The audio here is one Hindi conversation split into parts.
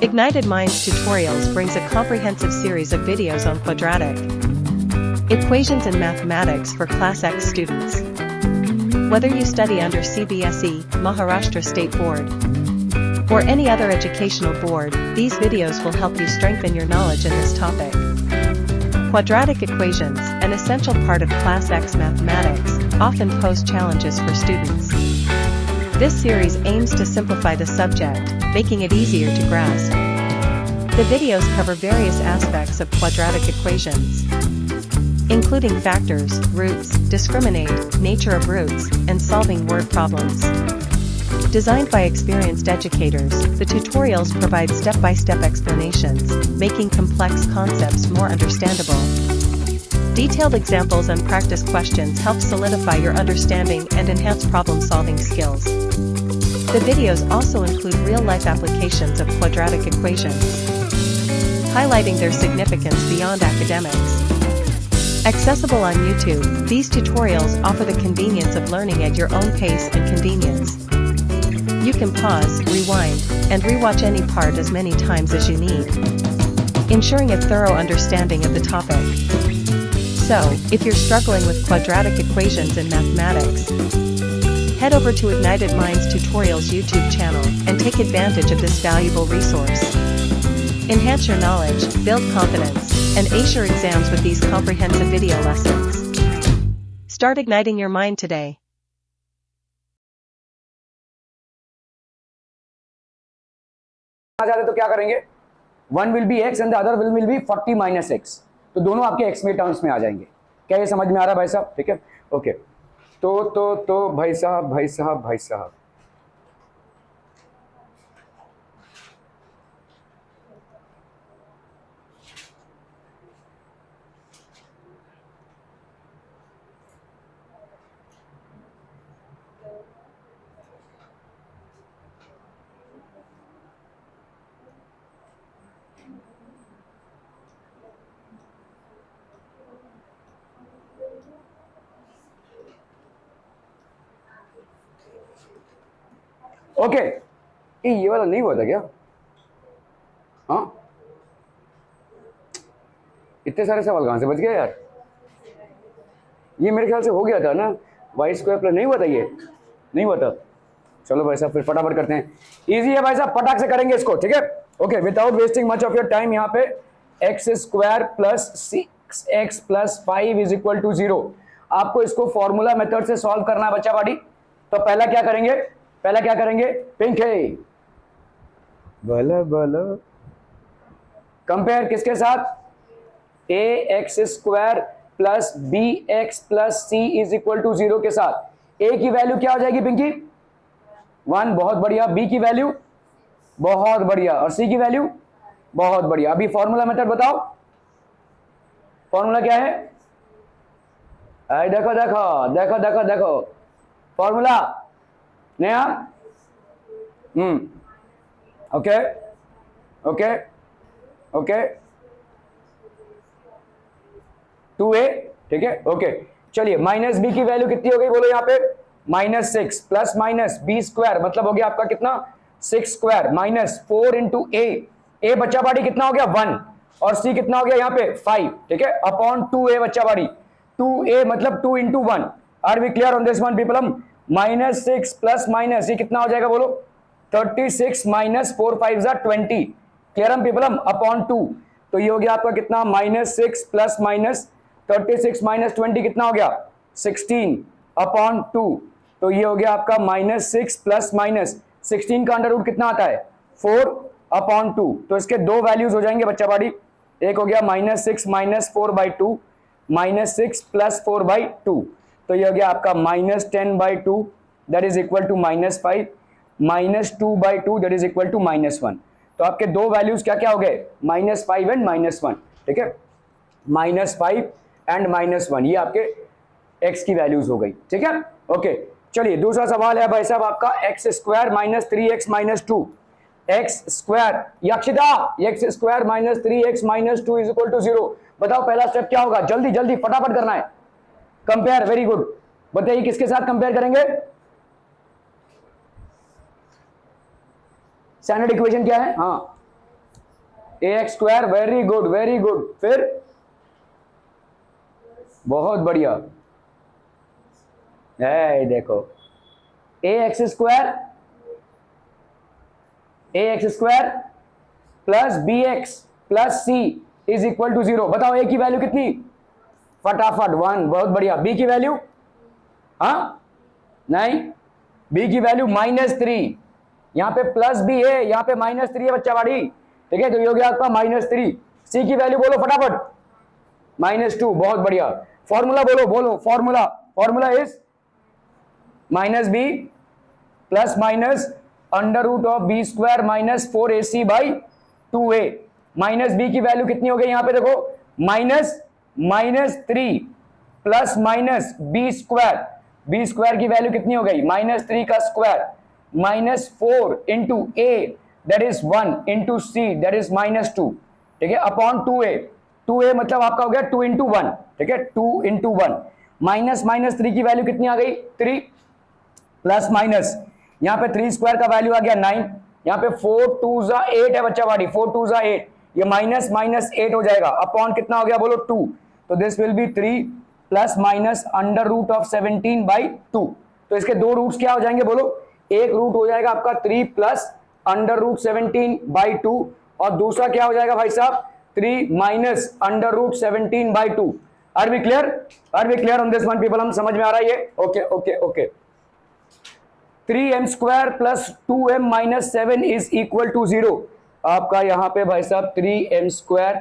Ignited Minds Tutorials brings a comprehensive series of videos on quadratic equations and mathematics for Class X students. Whether you study under CBSE, Maharashtra State Board, or any other educational board, these videos will help you strengthen your knowledge in this topic. Quadratic equations, an essential part of Class X mathematics, often pose challenges for students. This series aims to simplify the subject, making it easier to grasp. The videos cover various aspects of quadratic equations, including factors, roots, discriminate, nature of roots, and solving word problems. Designed by experienced educators, the tutorials provide step-by-step explanations, making complex concepts more understandable. Detailed examples and practice questions help solidify your understanding and enhance problem-solving skills. The videos also include real-life applications of quadratic equations, highlighting their significance beyond academics. Accessible on YouTube, these tutorials offer the convenience of learning at your own pace and convenience. You can pause, rewind, and rewatch any part as many times as you need, ensuring a thorough understanding of the topic. So, if you're struggling with quadratic equations in mathematics, head over to Ignited Minds Tutorials YouTube channel and take advantage of this valuable resource. Enhance your knowledge, build confidence, and ace your exams with these comprehensive video lessons. Start igniting your mind today. तो क्या करेंगे, one will be x and the other will be 40 minus x, तो दोनों आपके एक्स में टर्म्स में आ जाएंगे। क्या ये समझ में आ रहा है भाई साहब? ठीक है, ओके। तो भाई साहब ओके, ये वाला नहीं हुआ था क्या? हाँ, इतने सारे सवाल कहां से बच गए यार? ये मेरे ख्याल से हो गया था ना, वाई स्क्वायर प्लस नहीं हुआ था, ये नहीं हुआ था। चलो भाई साहब फिर फटाफट करते हैं, इजी है भाई साहब, फटाक से करेंगे इसको, ठीक है। Okay, without wasting much of your time, यहाँ पे x square plus 6x plus 5 is equal to 0। आपको इसको फॉर्मूला मेथड से सॉल्व करना है बच्चा बाड़ी। तो पहला क्या करेंगे, पिंके बोलो कंपेयर किसके साथ? A x square plus b x plus c is equal to 0 के साथ। ए की वैल्यू क्या हो जाएगी पिंकी? 1, बहुत बढ़िया। बी की वैल्यू बहुत बढ़िया, और सी की वैल्यू बहुत बढ़िया। अभी फॉर्मूला मेथड बताओ, फॉर्मूला क्या है? देखो फॉर्मूला नया। ओके 2a, ठीक है, ओके। चलिए, माइनस बी की वैल्यू कितनी हो गई बोलो यहाँ पे? -6 प्लस माइनस बी स्क्वायर, मतलब हो गया आपका कितना? 6 स्क्वायर माइनस 4 इंटू ए बच्चा बाड़ी कितना हो गया? 1, और सी कितना हो गया यहाँ पे? 5, ठीक है, अपॉन 2a बच्चा बाड़ी। 2a मतलब 2 into 1। Are we clear on this one people? हम -6 प्लस माइनस ये कितना हो जाएगा बोलो? 36 माइनस 4 5 जा 20। क्लियर हम पीपल? हम अपॉन 2, तो ये हो गया आपका कितना? -6 प्लस माइनस 36 माइनस 20 कितना हो गया? 16 अपॉन 2, तो ये हो गया आपका -6 प्लस माइनस 16 का अंडर रूट कितना आता है? 4 अपॉन 2। तो इसके दो वैल्यूज हो जाएंगे बच्चा बाड़ी, एक हो गया -6 माइनस 4/2, -6 प्लस 4/2, तो ये हो गया आपका -10/2 that is equal to -5, -2/2 that is equal to -1। तो आपके दो वैल्यूज क्या क्या हो गए? -5 एंड -1, ठीक है, -5 एंड -1, ये आपके x की वैल्यूज हो गई, ठीक है, ओके। चलिए दूसरा सवाल है भाई साहब आपका, x square minus 3x minus 2, x square Yakshita, x square minus 3x minus 2 is equal to 0। बताओ पहला स्टेप क्या होगा? जल्दी जल्दी फटाफट करना है। Compare, very good. बताइए किसके साथ कंपेयर करेंगे? स्टैंडर्ड इक्वेशन क्या है? हाँ, ax square, very good very good. फिर बहुत बढ़िया है, देखो ax square plus bx plus c is equal to 0। बताओ a की वैल्यू कितनी, फटाफट 1, बहुत बढ़िया। b की वैल्यू, हाँ नहीं, b की वैल्यू -3, यहां पे प्लस भी है, यहां पे -3 है बच्चा बाड़ी, ठीक है, तो ये हो गया आपका -3। c की वैल्यू बोलो फटाफट, -2, बहुत बढ़िया। फॉर्मूला बोलो बोलो, formula is -b plus minus under root of B square minus 4ac by 2a। -b की वैल्यू कितनी हो गई यहां पे देखो, -3 प्लस माइनस बी स्क्वायर की वैल्यू कितनी हो गई, -3 का square -4 into a that is 1 into c that is -2, ठीक है, अपॉन 2a मतलब आपका हो गया 2 इंटू 1, ठीक है, 2 इंटू 1। -3 की वैल्यू कितनी आ गई, 3 प्लस माइनस यहां पे 3 स्क्वायर का वैल्यू आ गया 9, यहां पे 4 2 जा 8 है बच्चा बाड़ी, 4 2 जा 8, ये -8 हो जाएगा, अपॉन कितना हो गया बोलो 2, तो this will be 3 plus minus under root of 17 by 2। तो इसके दो रूट्स क्या हो जाएंगे बोलो, एक रूट हो जाएगा आपका 3 प्लस अंडर रूट 17 बाई 2, और दूसरा क्या हो जाएगा भाई साहब 3 minus under root 17 by 2। Are we clear on this one people, हम समझ में आ रहा है ये, okay okay okay. 3m square plus 2m minus 7 is equal to 0। आपका यहां पे भाई साहब 3m square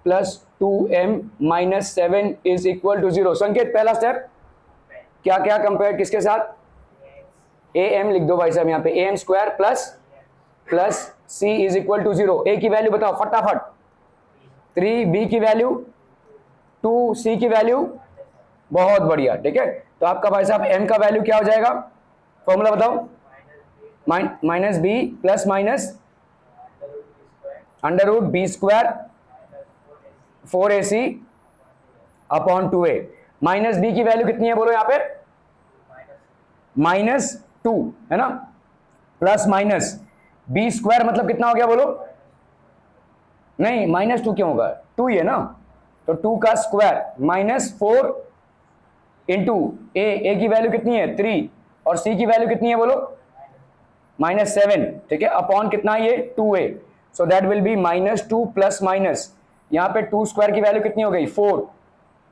plus 2m minus 7 is equal to 0। संकेत पहला स्टेप क्या क्या कंपेयर किसके साथ, am लिख दो भाई साहब यहां पे, am square plus c is equal to 0। a की वैल्यू बताओ फटाफट, 3, b की वैल्यू 2, c की वैल्यू, बहुत बढ़िया, ठीक है। तो आपका भाई साहब m का वैल्यू क्या हो जाएगा, फॉर्मूला बताओ, minus B plus minus under root B square 4ac upon 2a। Minus B की वैल्यू कितनी है बोलो यहां पे, -2 है ना, प्लस माइनस बी स्क्वायर मतलब कितना हो गया बोलो, नहीं -2 क्यों होगा, 2 ही है ना, तो 2 का स्क्वायर -4 इंटू ए की वैल्यू कितनी है 3, और c की वैल्यू कितनी है बोलो -7, ठीक है, अपॉन कितना ये 2a, so that will be -2 plus minus यहां पे 2 स्क्वायर की वैल्यू कितनी हो गई 4,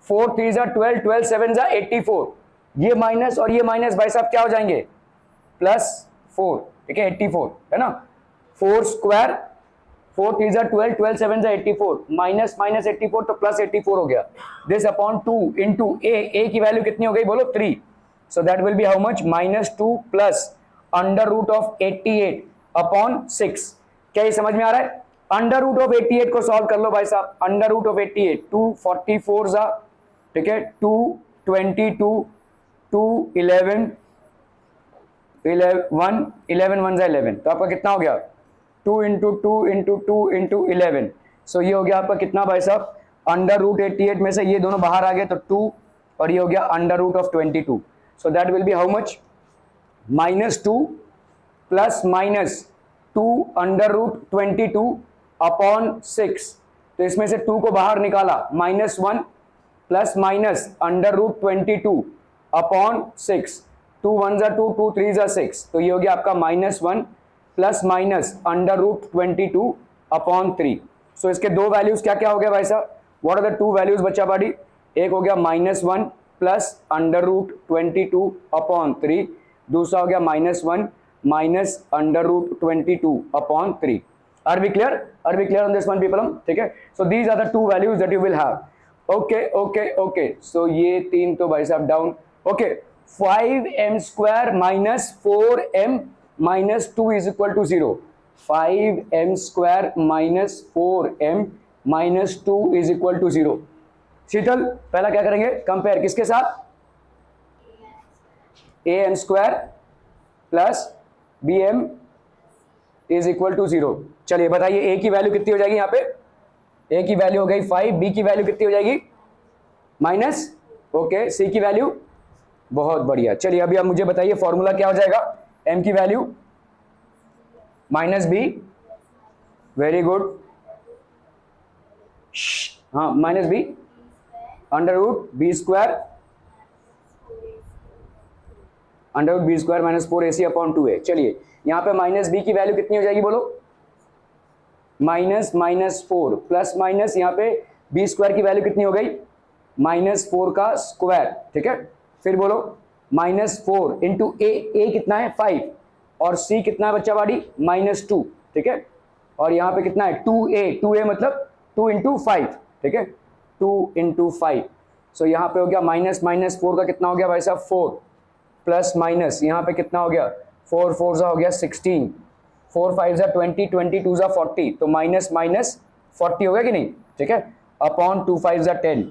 4 3 जा 12, 12 7 जा 84, ये माइनस और ये माइनस भाई साहब क्या हो जाएंगे +4, ठीक है, 84 है ना, 4 स्क्वायर 4 3 जा 12, 12 7 जा 84, माइनस 84 तो +84 हो गया, दिस अपॉन 2 इंटू ए की वैल्यू कितनी हो गई बोलो 3, so that will be how much, -2 plus under root of 88 upon 6। क्या ये समझ में आ रहा है, अंडर रूट ऑफ 88 को सॉल्व कर लो भाई साहब, अंडर रूट ऑफ 88 244 जा, ठीक है, 222 2 11 11 1 जा 11, तो आपका कितना हो गया 2 इंटू 2 इंटू 2 इंटू 11, सो ये हो गया आपका कितना भाई साहब, अंडर रूट 88 में से ये दोनों बाहर आ गए तो 2, और ये हो गया under root of 22, so that will be how much, -2 plus -2 under root 22 upon 6, तो इसमें से 2 को बाहर निकाला, -1 plus minus under root 22 upon 6, 2 1 जा 2, 2 3 जा 6, तो ये हो गया आपका -1 plus minus under root 22 upon 3। So इसके दो वैल्यूज क्या क्या हो गया भाई साहब, what are the two values बच्चा बाड़ी, एक हो गया -1 प्लस अंडर रूट 22 अपॉन 3, दूसरा हो गया -1 minus under root 22 upon 3। Are we clear on this one people, ठीक है, so these are the two values that you will have, okay okay okay, so ये तीन तो भाई साहब down, okay, 5m square minus 4m minus 2 is equal to 0, 5m square minus 4m minus 2 is equal to 0। Sheetal पहला क्या करेंगे, कंपेयर किसके साथ, am square plus bm is equal to 0। चलिए बताइए a की वैल्यू कितनी हो जाएगी, यहाँ पे a की वैल्यू हो गई 5, b की वैल्यू कितनी हो जाएगी माइनस, ओके, c की वैल्यू, बहुत बढ़िया। चलिए अभी आप मुझे बताइए फॉर्मूला क्या हो जाएगा, m की वैल्यू -b, वेरी गुड, हाँ minus B under root B square under root B square minus 4ac upon 2a। चलिए यहाँ पे माइनस बी की वैल्यू कितनी हो जाएगी बोलो, माइनस माइनस 4 प्लस माइनस यहाँ पे बी स्क्वायर की वैल्यू कितनी हो गई, माइनस 4 का स्क्वायर। ठीक है, फिर बोलो माइनस 4 इंटू ए कितना है 5 और सी कितना है बच्चा बाड़ी -2। ठीक है, और यहाँ पे कितना है 2a मतलब 2 इंटू 5। ठीक है, 2 इंटू 5। सो यहाँ पे हो गया माइनस माइनस 4 का कितना हो गया भाई साहब 4 प्लस माइनस यहाँ पे कितना हो गया 4 4 सा हो गया 16, 4 5 सा 20, 20 2 सा 40, तो माइनस माइनस 40 हो गया कि नहीं। ठीक है, अपॉन 2 5 सा 10,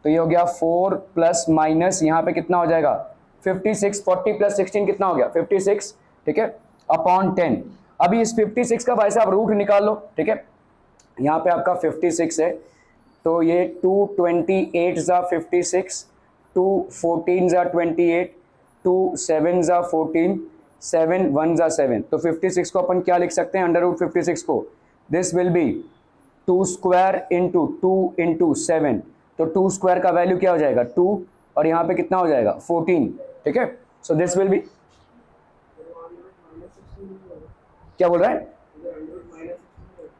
तो ये हो गया 4 प्लस माइनस यहाँ पे कितना हो जाएगा 56, 40 प्लस 16 कितना हो गया 56। ठीक है, अपॉन 10। अभी इस 56 का भाई साहब रूट निकाल लो। ठीक है, यहाँ पे आपका 56 है, तो ये 2 28 सा 56, 2 14 सा 28, 2 7 सा 14, 7 1 सा 7, तो 56 को अपन क्या लिख सकते हैं अंडर रूट 56 को, this will be 2 square into 2 into 7, तो 2 स्क्वायर का वैल्यू क्या हो जाएगा 2 और यहाँ पे कितना हो जाएगा 14। ठीक है, सो दिस विल बी, क्या बोल रहा है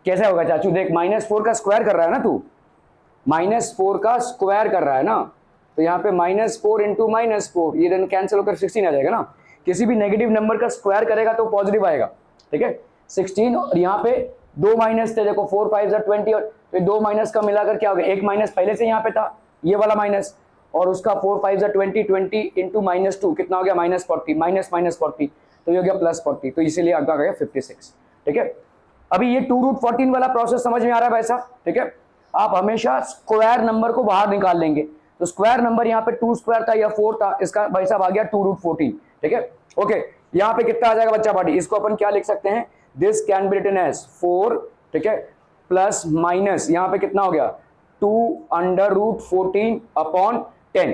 कैसे होगा चाचू, देख -4 का स्क्वायर कर रहा है ना तू, -4 का स्क्वायर कर रहा है ना, तो यहाँ पे -4 इंटू -4 ये देन कैंसिल होकर 16 आ जाएगा ना। किसी भी नेगेटिव नंबर का स्क्वायर करेगा तो पॉजिटिव आएगा। ठीक है, 16 और यहाँ पे 2 माइनस थे, देखो 4 5 20 और तो 2 माइनस का मिलाकर क्या हो गया, एक माइनस पहले से यहाँ पे था ये वाला माइनस, और उसका 4 5 20 20 इंटू -2 कितना हो गया -40, माइनस -40, तो ये हो गया +40, तो इसीलिए आगे आ गया 56। ठीक है, अभी ये 2 रूट 14 वाला प्रोसेस समझ में आ रहा है भाई साहब। ठीक है, आप हमेशा स्क्वायर नंबर को बाहर निकाल लेंगे, तो स्क्वायर नंबर यहाँ पे 2 स्क्वायर था या 4 था, इसका भाई साहब आ गया 2 रूट 14। ठीक है, ओके, यहाँ पे कितना आ जाएगा बच्चा पार्टी, इसको अपन क्या लिख सकते हैं, this can be written as 4। ठीक है, प्लस माइनस यहाँ पे कितना हो गया 2 अंडर रूट 14 अपॉन 10।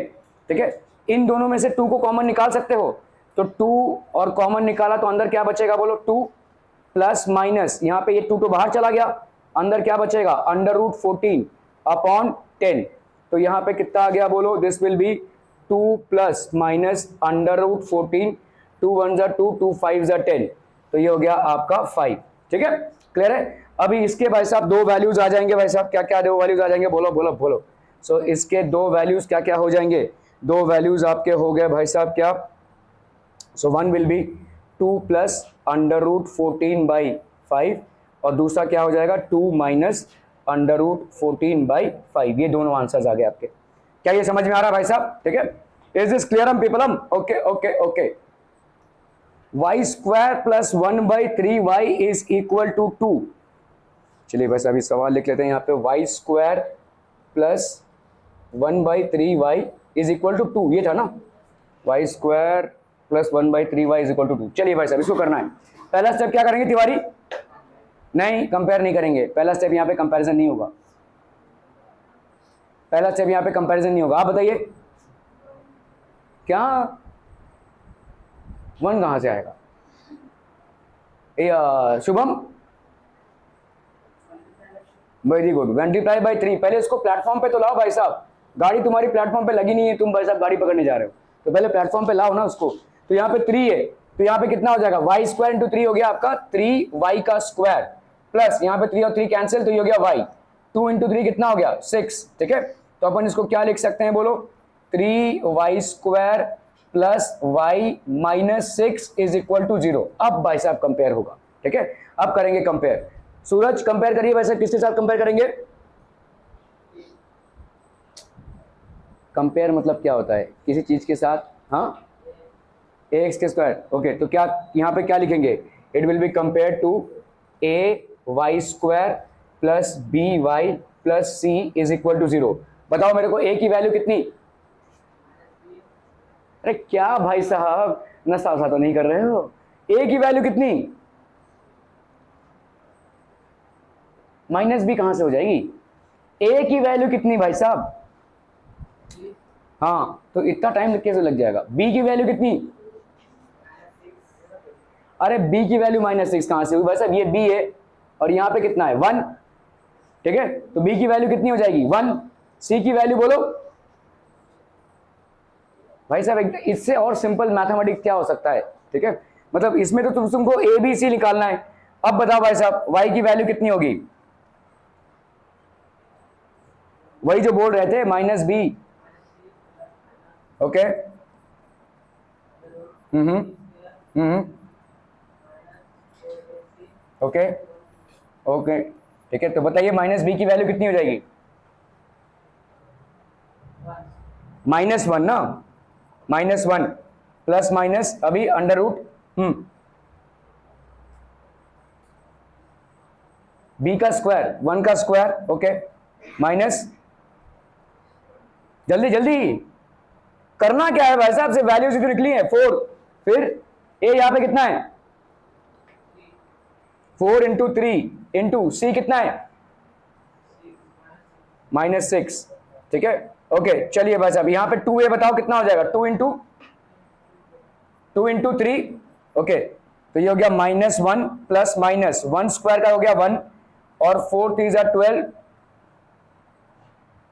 ठीक है, इन दोनों में से 2 को कॉमन निकाल सकते हो, तो 2 और कॉमन निकाला तो अंदर क्या बचेगा बोलो 2 प्लस माइनस यहाँ पे ये 2 तो बाहर चला गया, अंदर क्या बचेगा अंडर रूट 14 अपॉन 10, तो यहाँ पे कितना आ गया बोलो, this will be 2 plus minus under root 14, 2 1 जा 2, 2 5 जा 10, तो ये हो गया आपका 5। ठीक है, क्लियर है। अभी इसके भाई साहब 2 वैल्यूज आ जाएंगे भाई साहब, क्या क्या 2 वैल्यूज आ जाएंगे बोलो बोलो बोलो। सो इसके 2 वैल्यूज क्या क्या हो जाएंगे, 2 वैल्यूज आपके हो गए भाई साहब क्या, so one will be 2 plus under root 14 by 5 और दूसरा क्या हो जाएगा 2 माइनस अंडर रूट 14 बाई 5। ये दोनों आंसर्स आ गए आपके, क्या ये समझ में आ रहा है भाई साहब। ठीक है, इज दिस क्लियर हम people, okay okay okay. Y square plus 1/3y is equal to 2। चलिए बस अभी सवाल लिख लेते हैं यहाँ पे, y square plus 1/3y is equal to 2, ये था ना, y square plus 1/3y is equal to 2। चलिए भाई साहब इसको करना है, पहला स्टेप क्या करेंगे तिवारी, नहीं कंपेयर नहीं करेंगे, पहला स्टेप यहाँ पे कंपैरिजन नहीं होगा, पहला स्टेप यहाँ पे कंपैरिजन नहीं होगा। आप बताइए क्या 1 कहां से आएगा, Shubham very good, multiply by 3। पहले इसको प्लेटफॉर्म पे तो लाओ भाई साहब, गाड़ी तुम्हारी प्लेटफॉर्म पे लगी नहीं है, तुम भाई साहब गाड़ी पकड़ने जा रहे हो, तो पहले प्लेटफॉर्म पे लाओ ना उसको। तो यहाँ पे 3 है, तो यहाँ पे कितना हो जाएगा वाई स्क्वायर इंटू 3 हो गया आपका 3y का स्क्वायर, प्लस यहाँ पे 3 और 3 कैंसिल, तो ये हो गया y, 2 इंटू 3 कितना हो गया 6। ठीक है, तो अपन इसको क्या लिख सकते हैं बोलो, 3y square plus y minus 6 is equal to 0। अब भाई साहब कंपेयर होगा। ठीक है, अब करेंगे कंपेयर, सूरज कंपेयर करिए वैसे किसके साथ कंपेयर करेंगे, कंपेयर मतलब क्या होता है किसी चीज के साथ, हाँ ax के स्क्वायर, ओके, तो क्या यहाँ पे क्या लिखेंगे, it will be compare to ay square plus by plus c is equal to 0। बताओ मेरे को a की वैल्यू कितनी, अरे क्या भाई साहब नशा वसा तो नहीं कर रहे हो, a की वैल्यू कितनी, माइनस b कहां से हो जाएगी, a की वैल्यू कितनी भाई साहब, हाँ तो इतना टाइम कैसे लग जाएगा, b की वैल्यू कितनी, अरे b की वैल्यू -6 कहां से हुई भाई साहब, ये b है और यहाँ पे कितना है 1, ठीक है, तो b की वैल्यू कितनी हो जाएगी 1, c की वैल्यू बोलो भाई साहब। इससे और सिंपल मैथमेटिक्स क्या हो सकता है, ठीक है, मतलब इसमें तो तुमको ए बी सी निकालना है। अब बताओ भाई साहब y की वैल्यू कितनी होगी, वही जो बोल रहे थे -b। ओके, ओके ओके, ठीक है, तो बताइए -b की वैल्यू कितनी हो जाएगी, -1 ना, -1 प्लस माइनस अभी अंडर रूट b का स्क्वायर 1 का स्क्वायर, ओके, माइनस, जल्दी जल्दी करना क्या है भाई साहब, से वैल्यूज तो निकली है 4, फिर a यहां पे कितना है 4 इंटू 3 इंटू सी कितना है -6, ठीक है, ओके। चलिए भाई साहब यहां पे 2a बताओ कितना हो जाएगा, 2 इंटू 3, ओके, तो ये हो गया -1 प्लस माइनस 1 स्क्वायर का हो गया 1 और 4 3 जा 12,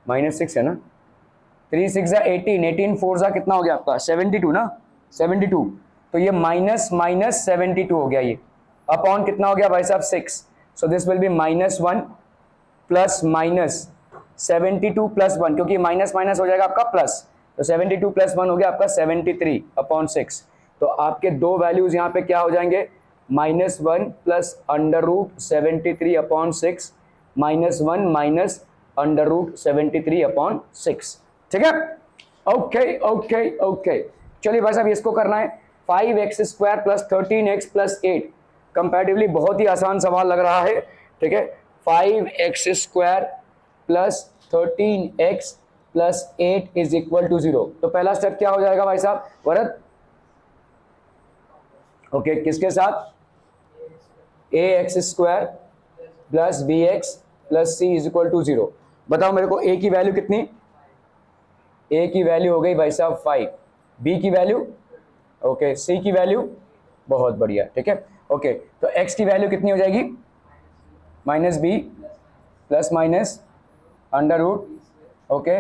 -6 है ना, 3 6 जा 18, 18 4 जा कितना हो गया आपका 72 ना, 72, तो ये माइनस 72 हो गया, ये अपॉन कितना हो गया भाई साहब 6, सो this will B -1 plus minus 72 plus 1, क्योंकि माइनस माइनस हो जाएगा आपका प्लस, तो 72 प्लस 1 हो गया आपका 73 अपॉन 6, तो आपके दो वैल्यूज यहाँ पे क्या हो जाएंगे -1 plus under root 73 upon 6, -1 minus under root 73 upon 6, ठीक है, ओके ओके ओके। चलिए भाई साहब इसको करना है 5x square plus 13x plus 8, comparatively बहुत ही आसान सवाल लग रहा है, ठीक है, 5x square plus 13x plus 8 is equal to 0, तो पहला स्टेप क्या हो जाएगा भाई साहब वरद, ओके, किसके साथ ax square plus bx plus c is equal to 0, बताओ मेरे को a की वैल्यू कितनी, a की वैल्यू हो गई भाई साहब 5, b की वैल्यू, ओके, c की वैल्यू, बहुत बढ़िया, ठीक है, ओके, तो x की वैल्यू कितनी हो जाएगी -b plus minus under root, okay,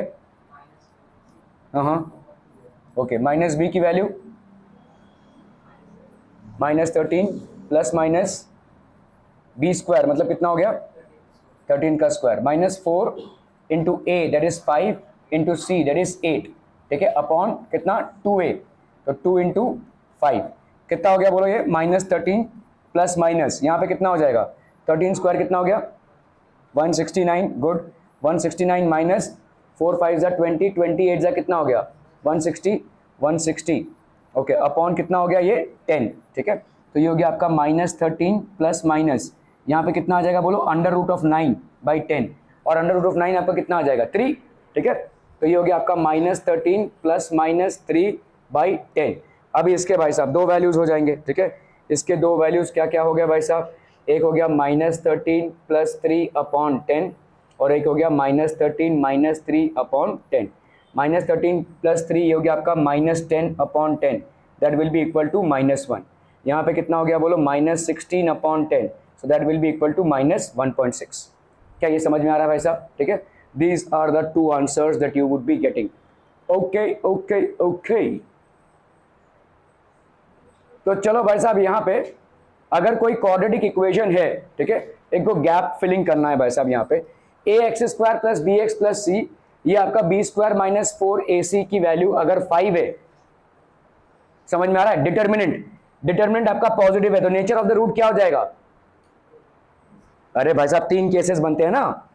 हाँ, ओके, -b की value -13 plus minus b square मतलब कितना हो गया 13 का square, -4 into a that is 5 into c that is 8, ठीक है, अपॉन कितना 2a, तो 2 इंटू 5 कितना हो गया बोलो ये -13 प्लस माइनस यहाँ पे कितना हो जाएगा 13 स्क्वायर कितना हो गया 169, गुड, 169 माइनस 4 5 जा 20, 28 जा कितना हो गया 160, ओके, अपॉन कितना हो गया ये 10, ठीक है, तो ये हो गया आपका -13 प्लस माइनस यहाँ पे कितना आ जाएगा बोलो अंडर रूट ऑफ 9 बाई 10, और अंडर रूट ऑफ 9 आपका कितना आ जाएगा 3, ठीक है, तो ये हो गया आपका -13 प्लस -3 बाई 10। अभी इसके भाई साहब दो वैल्यूज हो जाएंगे, ठीक है, इसके दो वैल्यूज क्या क्या हो गया भाई साहब, एक हो गया -13 प्लस 3 अपॉन 10 और एक हो गया -13 माइनस 3 अपॉन 10, -13 प्लस 3 ये हो गया आपका -10 upon 10 that will be equal to -1, यहाँ पे कितना हो गया बोलो -16 upon 10, so that will be equal to -1.6, क्या ये समझ में आ रहा है भाई साहब, ठीक है, these are the two answers that you would be getting, okay okay okay. तो चलो भाई साहब यहाँ पे अगर कोई क्वाड्रेटिक इक्वेशन है, ठीक है, एक को गैप फिलिंग करना है भाई साहब, यहाँ पे ax square plus b x plus c, ये आपका बी स्क्वायर माइनस 4ac की वैल्यू अगर 5 है, समझ में आ रहा है, डिटर्मिनेंट आपका पॉजिटिव है, तो नेचर ऑफ द रूट क्या हो जाएगा, अरे भाई साहब 3 केसेस बनते हैं ना,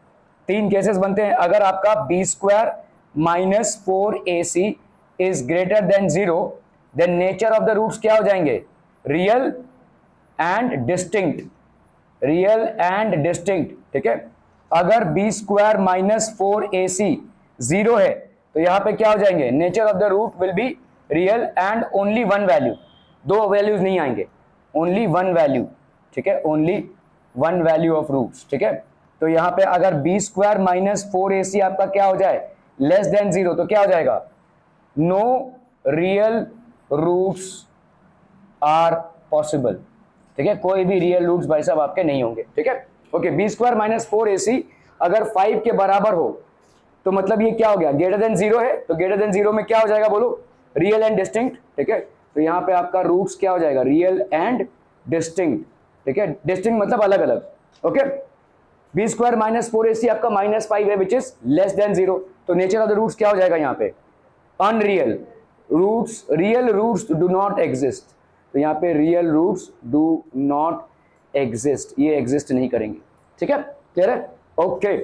3 केसेस बनते हैं, अगर आपका B square minus 4ac is greater than 0 then nature of the roots क्या हो जाएंगे, रियल एंड डिस्टिंक्ट, ठीक है, अगर बी स्क्वायर माइनस 4ac 0 है तो यहां पे क्या हो जाएंगे, nature of the root will be real and only one value, दो वैल्यूज नहीं आएंगे, ओनली वन वैल्यू, ठीक है, only one value of roots, ठीक है, तो यहां पे अगर बी स्क्वायर माइनस 4ac आपका क्या हो जाए लेस देन 0 तो क्या हो जाएगा, no real roots are possible, ठीक है, कोई भी रियल रूट्स भाई साहब आपके नहीं होंगे, ठीक है, okay, B square minus 4ac अगर 5 के बराबर हो तो मतलब ये क्या हो गया, ग्रेटर देन 0 है, तो ग्रेटर देन 0 में क्या हो जाएगा बोलो, रियल एंड डिस्टिंक्ट, ठीक है। तो यहाँ पे आपका रूट्स क्या हो जाएगा, रियल एंड डिस्टिंक्ट, ठीक है, डिस्टिंक्ट मतलब अलग अलग, okay. B square minus 4ac आपका -5 है विच इज लेस देन 0, तो नेचर ऑफ द रूट्स क्या हो जाएगा यहाँ पे, unreal roots, real roots do not exist, तो यहाँ पे real roots do not exist, ये एग्जिस्ट नहीं करेंगे, ठीक है, क्लियर है, ओके।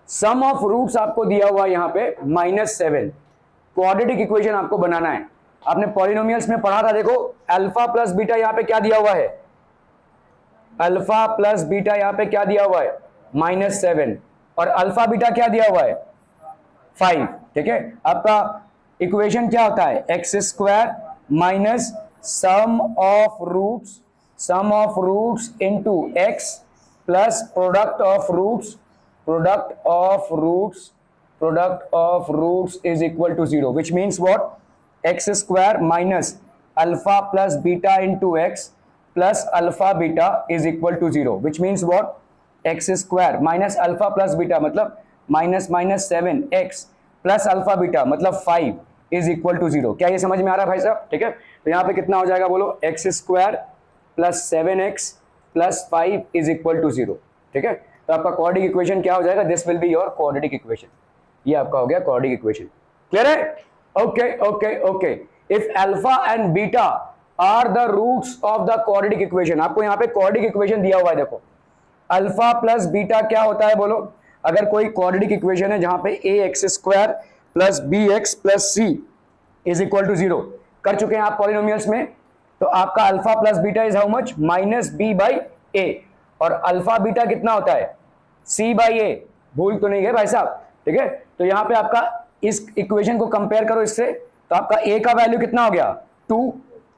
सम ऑफ रूट्स आपको दिया हुआ है यहाँ पे -7, क्वाड्रेटिक इक्वेशन आपको बनाना है। आपने पॉलिनोमियल्स में पढ़ा था, देखो अल्फा प्लस बीटा यहाँ पे क्या दिया हुआ है, अल्फा प्लस बीटा यहाँ पे क्या दिया हुआ है -7, और अल्फा बीटा क्या दिया हुआ है 5, ठीक है। आपका इक्वेशन क्या होता है, x square minus sum of roots into x plus product of roots is equal to 0, which means what, x square minus alpha plus beta into x plus alpha beta is equal to 0, which means what, x square minus alpha plus beta मतलब -7x plus alpha beta मतलब 5 is equal to 0। क्या ये समझ में आ रहा है भाई साहब, ठीक है। तो यहाँ पे कितना हो जाएगा बोलो, x square plus 7x plus 5 is equal to 0, ठीक है। तो आपका क्वाड्रेटिक इक्वेशन क्या हो जाएगा, this will be your quadratic equation, ये आपका हो गया क्वाड्रेटिक इक्वेशन, क्लियर है, okay okay okay. If alpha and beta are the roots of the quadratic equation, आपको यहाँ पे क्वाड्रेटिक इक्वेशन दिया हुआ है, देखो अल्फा प्लस बीटा क्या होता है बोलो, अगर कोई क्वाड्रेटिक इक्वेशन है जहां पे ax square plus bx plus c is equal to 0 कर चुके हैं आप पॉलिनोमियल्स में, तो आपका alpha plus beta is how much, -b/a, और अल्फा बीटा कितना होता है c/a, भूल तो नहीं है भाई साहब, ठीक है। तो यहाँ पे आपका इस इक्वेशन को कंपेयर करो इससे, तो आपका a का वैल्यू कितना हो गया 2,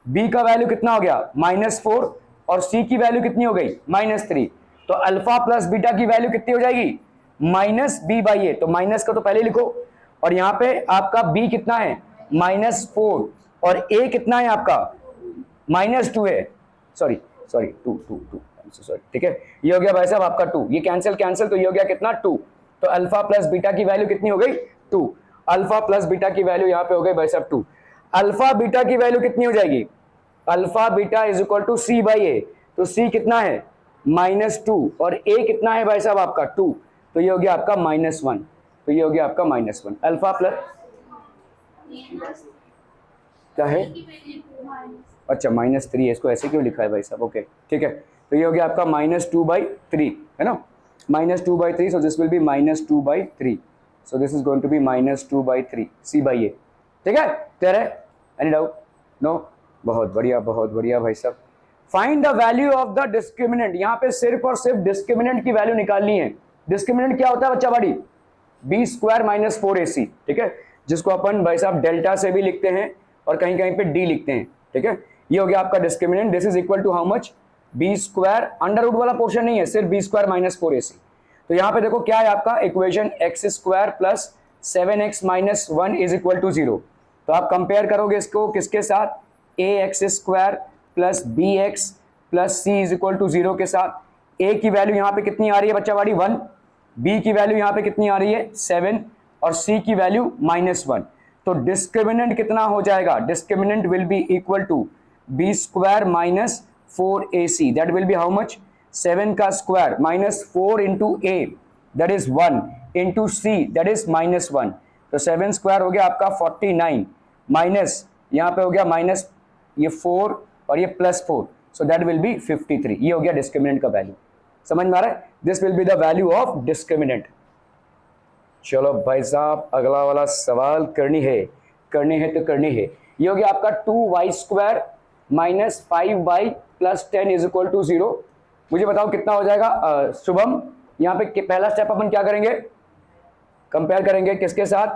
b का वैल्यू कितना हो गया -4, और c की वैल्यू कितनी हो गई -3, तो अल्फा प्लस बीटा की वैल्यू कितनी हो जाएगी -b/a, तो माइनस का तो पहले लिखो, और यहाँ पे आपका b कितना है -4, और a कितना है आपका -2 है, सॉरी 2, सॉरी, ठीक है, ये हो गया भाई साहब आपका 2, ये कैंसिल, तो ये हो गया कितना 2, तो अल्फा प्लस बीटा की वैल्यू कितनी हो गई 2, अल्फा प्लस बीटा की वैल्यू यहाँ पे हो गई भाई साहब 2, अल्फा बीटा की वैल्यू कितनी हो जाएगी, alpha beta is equal to c/a, तो c कितना है -2, और a कितना है भाई साहब आपका 2, तो ये हो गया आपका -1, तो ये हो गया आपका -1, अल्फा प्लस क्या है, अच्छा -3 है, इसको ऐसे क्यों लिखा है भाई साहब, ओके ठीक है, तो ये हो गया आपका -2/3 है ना, -2/3, so this will be -2/3, so this is going to be -2/3 c/a, ठीक है, क्लियर है, एनी डाउट, नो, बहुत बढ़िया भाई साहब। Find the value of the discriminant, यहाँ पे सिर्फ और सिर्फ डिस्क्रिमिनेंट की वैल्यू निकालनी है। डिस्क्रिमिनेंट क्या होता है बच्चा बाड़ी, b स्क्वायर माइनस 4ac, ठीक है, जिसको अपन भाई साहब डेल्टा से भी लिखते हैं और कहीं कहीं पे d लिखते हैं, ठीक है, ये हो गया आपका discriminant, this is equal to how much, b square, under root वाला पोर्शन नहीं है, सिर्फ b स्क्वायर माइनस 4ac। तो यहाँ पे देखो क्या है आपका equation, x square plus 7x minus 1 is equal to 0, तो आप कंपेयर करोगे इसको किसके साथ, ax square plus bx plus c is equal to 0 के साथ। a की वैल्यू यहाँ पे कितनी आ रही है बच्चा वाली 1, b की वैल्यू यहाँ पे कितनी आ रही है 7, और c की वैल्यू -1, तो डिस्क्रिमिनेंट कितना हो जाएगा, discriminant will be equal to b square minus 4ac, that will be how much, 7 का square minus 4 into a that is 1 into c that is -1, तो 7 स्क्वायर हो गया आपका 49 माइनस यहाँ पे हो गया माइनस ये 4 और ये +4, सो दैट विल बी 53, ये हो गया डिस्क्रिमिनेंट का वैल्यू, समझ में आ रहा है, this will be the value of discriminant. चलो भाई साहब अगला वाला सवाल करनी है तो करनी है, ये हो गया आपका 2y square minus 5y plus 10 is equal to 0, मुझे बताओ कितना हो जाएगा शुभम, यहाँ पे पहला स्टेप अपन क्या करेंगे, कंपेयर करेंगे किसके साथ,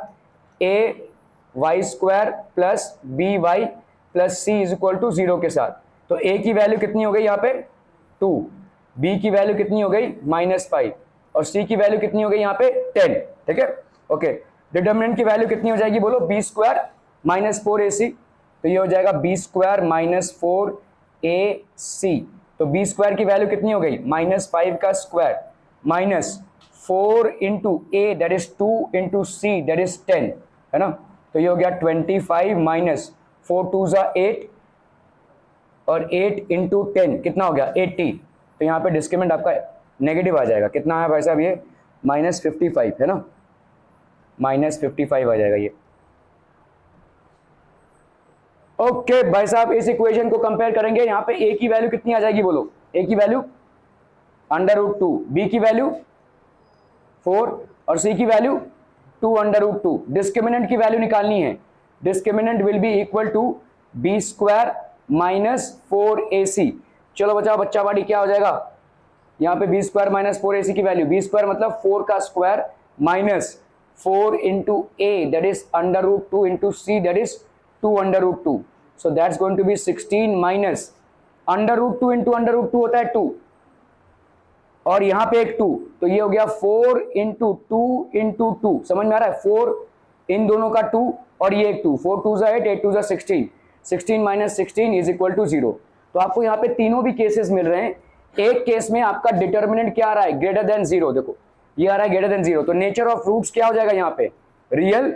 ay square plus by plus c is equal to 0 के साथ, तो a की वैल्यू कितनी हो गई यहाँ पे 2, b की वैल्यू कितनी हो गई -5, और c की वैल्यू कितनी हो गई यहाँ पे 10, ठीक है, ओके। डिटर्मिनेंट की वैल्यू कितनी हो जाएगी बोलो, b स्क्वायर माइनस 4ac, तो ये हो जाएगा b स्क्वायर माइनस 4ac, तो b स्क्वायर की वैल्यू कितनी हो गई -5 का square minus 4 into A that is 2 into C that is 10, है ना। तो ये हो गया 25 माइनस 4 2 ज़ा 8 और 8 इंटू 10 कितना हो गया 80। तो यहाँ पे डिस्क्रिमिनेंट आपका नेगेटिव आ जाएगा। कितना है भाई साहब ये -55, है ना, -55 आ जाएगा ये। ओके भाई साहब, इस इक्वेशन को कंपेयर करेंगे। यहाँ पे ए की वैल्यू कितनी आ जाएगी बोलो, ए की वैल्यू √2, बी की वैल्यू 4 और सी की वैल्यू 2 √2। डिस्क्रिमिनेंट की वैल्यू निकालनी है। Discriminant will be equal to B square minus 4ac। चलो बच्चा बाड़ी क्या हो जाएगा यहाँ पे बी स्क्वायर माइनस 4ac की वैल्यू, बी स्क्वायर मतलब 4 का square minus 4 into A that is √2 into C that is 2 √2। So that's going to be 16 minus √2 into √2 होता है 2 और यहाँ पे एक 2, तो ये हो गया 4 इंटू 2 इंटू 2। समझ में आ रहा है, 4 इन दोनों का 2 और ये एक 2, 4 2 ज़ा 8, 8 2 ज़ा 16, 16 माइनस 16 इज इक्वल टू 0। तो आपको यहाँ पे तीनों भी केसेस मिल रहे हैं। एक केस में आपका डिटर्मिनेंट क्या आ रहा है, ग्रेटर देन 0। देखो ये आ रहा है ग्रेटर देन 0, तो नेचर ऑफ रूट्स क्या हो जाएगा यहाँ पे, रियल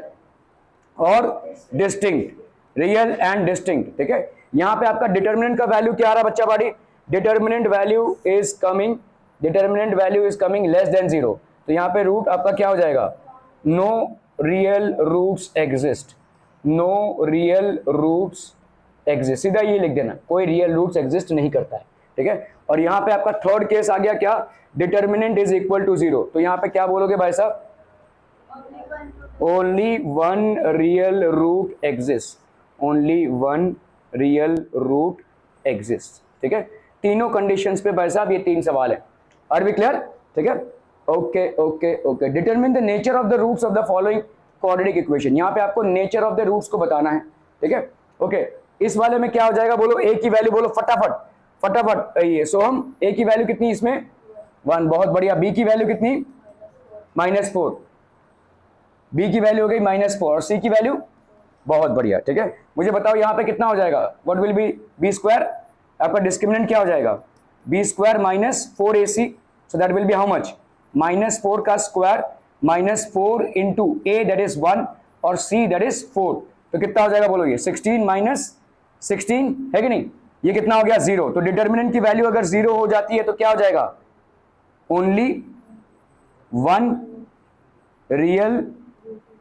और डिस्टिंक्ट, रियल एंड डिस्टिंक्ट। ठीक है, यहाँ पे आपका डिटर्मिनेंट का वैल्यू क्या आ रहा है बच्चा बाड़ी, determinant value is coming less than 0। तो यहाँ पे रूट आपका क्या हो जाएगा, no real roots exist, no real roots exist. सीधा ये लिख देना, कोई रियल रूट्स एग्जिस्ट नहीं करता है। ठीक है, और यहाँ पे आपका थर्ड केस आ गया क्या, डिटर्मिनेंट इज इक्वल टू 0। तो यहाँ पे क्या बोलोगे भाई साहब, only one real root exist, only one real root exist. ठीक है, तीनों कंडीशंस पे भाई साहब ये 3 सवाल है। Are we clear? ठीक है, okay okay okay. Determine the nature of the roots of the following quadratic equation. यहाँ पे आपको नेचर ऑफ द रूट्स को बताना है। ठीक है, ओके। इस वाले में क्या हो जाएगा बोलो, ए की वैल्यू बोलो फटाफट ये। सो हम ए की वैल्यू कितनी इसमें 1, बहुत बढ़िया। बी की वैल्यू कितनी -4, बी की वैल्यू हो गई -4 और सी की वैल्यू, बहुत बढ़िया। ठीक है, मुझे बताओ यहाँ पे कितना हो जाएगा, what will be b square, आपका डिस्क्रिमिनेंट क्या हो जाएगा, b square minus 4ac। So that will be how much, -4 का square -4 into A that is 1 और सी दैट इज 4। तो कितना हो जाएगा बोलो ये 16 माइनस 16 है कि नहीं, ये कितना हो गया 0। तो डिटर्मिनेंट की वैल्यू अगर 0 हो जाती है तो क्या हो जाएगा, only one real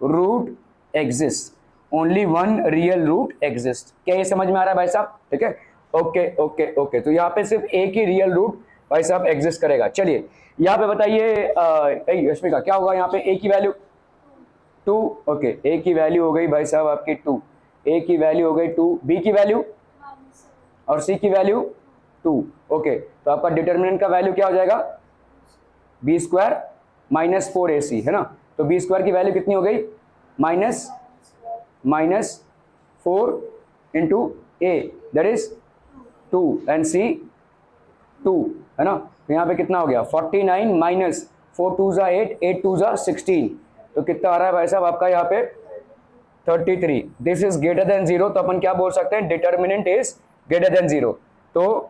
root exist, only one real root exist. क्या ये समझ में आ रहा है भाई साहब? ठीक है, ओके ओके ओके। तो यहाँ पे सिर्फ एक ही रियल रूट भाई साहब एग्जिस्ट करेगा। चलिए यहाँ पे बताइए रश्मि का क्या होगा, यहाँ पे ए की वैल्यू 2, ओके, ए की वैल्यू हो गई भाई साहब आपकी 2, ए की वैल्यू हो गई 2, बी की वैल्यू और सी की वैल्यू 2, ओके। तो आपका डिटर्मिनेंट का वैल्यू क्या हो जाएगा, बी स्क्वायर माइनस 4ac, है ना। तो बी स्क्वायर की वैल्यू कितनी हो गई, -4 into A that is 2 and c 2, है ना। तो यहाँ पे कितना हो गया 49 माइनस 4 2 ज़ा 8, 8 2 ज़ा 16। तो कितना आ रहा है भाई साहब आपका यहाँ पे 33। दिस इज ग्रेटर देन 0, तो अपन क्या बोल सकते हैं, डिटर्मिनेंट इज ग्रेटर देन 0। तो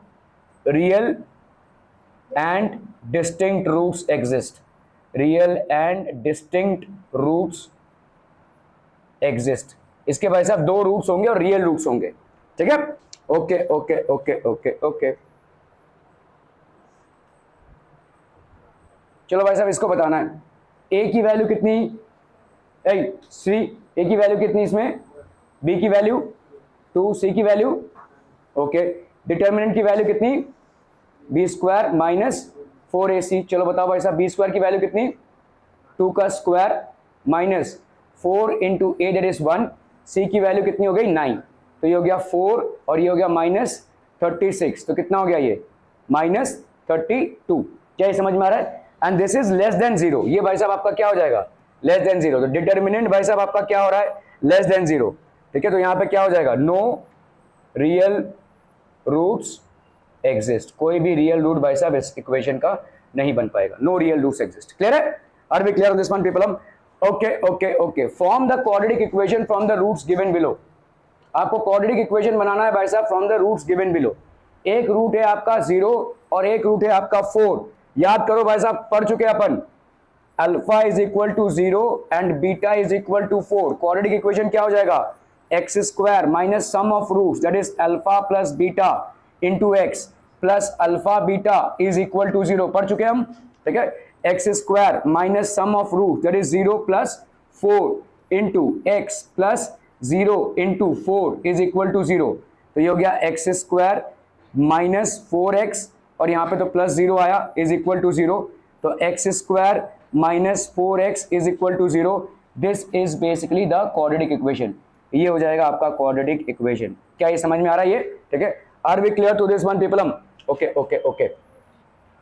real and distinct roots exist, real and distinct roots exist. इसके भाई साहब 2 रूट्स होंगे और रियल रूट्स होंगे। ठीक है, okay okay okay okay okay. चलो भाई साहब इसको बताना है, ए की वैल्यू कितनी, ए की वैल्यू कितनी इसमें, बी की वैल्यू 2, सी की वैल्यू, ओके। डिटर्मिनेंट की वैल्यू कितनी, बी स्क्वायर माइनस 4ac। चलो बताओ भाई साहब बी स्क्वायर की वैल्यू कितनी, 2 का square minus 4 into A that is 1, सी की वैल्यू कितनी हो गई 9। तो ये हो गया 4 और ये हो गया -36। तो कितना हो गया ये -32। क्या ये समझ में आ रहा है? And this is less than 0। ये भाई साहब आपका क्या हो जाएगा, लेस देन 0। तो डिटर्मिनेंट भाई साहब आपका क्या हो रहा है, लेस देन 0। ठीक है, तो यहाँ पे क्या हो जाएगा, नो रियल रूट्स एग्जिस्ट। कोई भी रियल रूट भाई साहब इस इक्वेशन का नहीं बन पाएगा, no real roots exist. Clear है? Are we clear on this one people? Okay okay okay. Form the quadratic equation from the roots given below. आपको क्वाड्रेटिक इक्वेशन बनाना है भाई साहब from the roots given below. एक रूट है आपका 0 और एक रूट है आपका 4। याद करो भाई साहब, पढ़ चुके अपन alpha is equal to 0 and beta is equal to 4, quadratic equation क्या हो जाएगा, x square minus sum of roots that is alpha plus beta into x plus alpha beta is equal to 0, पढ़ चुके हम, ठीक है। X square minus sum of root that is 0 plus 4 into x plus 0 into 4 is equal to 0, तो ये हो गया एक्स स्क्वायर माइनस 4x और यहाँ पे तो प्लस 0 आया इज इक्वल टू 0, तो x square minus 4x is equal to 0, this is basically the quadratic equation, ये हो जाएगा आपका क्वाड्रेटिक इक्वेशन। क्या ये समझ में आ रहा है ये, ठीक है। Are we clear to this one people, okay okay okay.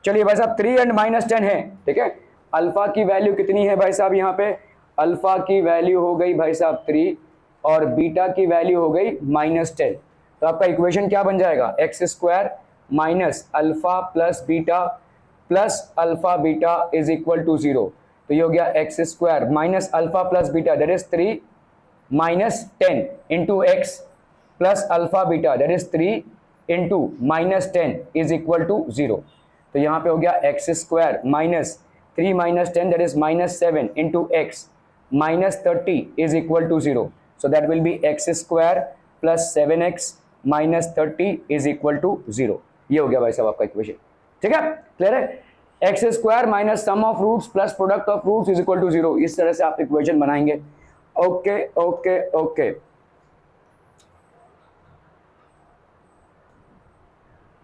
चलिए भाई साहब 3 एंड -10 है, ठीक है। अल्फा की वैल्यू कितनी है भाई साहब, यहाँ पे अल्फा की वैल्यू हो गई भाई साहब 3 और बीटा की वैल्यू हो गई -10, तो आपका इक्वेशन क्या बन जाएगा, x square minus alpha plus beta plus alpha beta is equal to 0, तो ये हो गया x square minus alpha plus beta that is 3 minus 10 into x plus alpha beta that is 3 into -10 is equal to 0, तो यहाँ पे हो गया x square minus 3 minus 10 that is -7 into x minus 30 is equal to 0, so that will be x square plus 7x minus 30 is equal to 0, ये हो गया भाई साहब आपका इक्वेशन, ठीक है, क्लियर है। X square minus sum of roots plus product of roots is equal to 0, इस तरह से आप इक्वेशन बनाएंगे, ओके ओके ओके।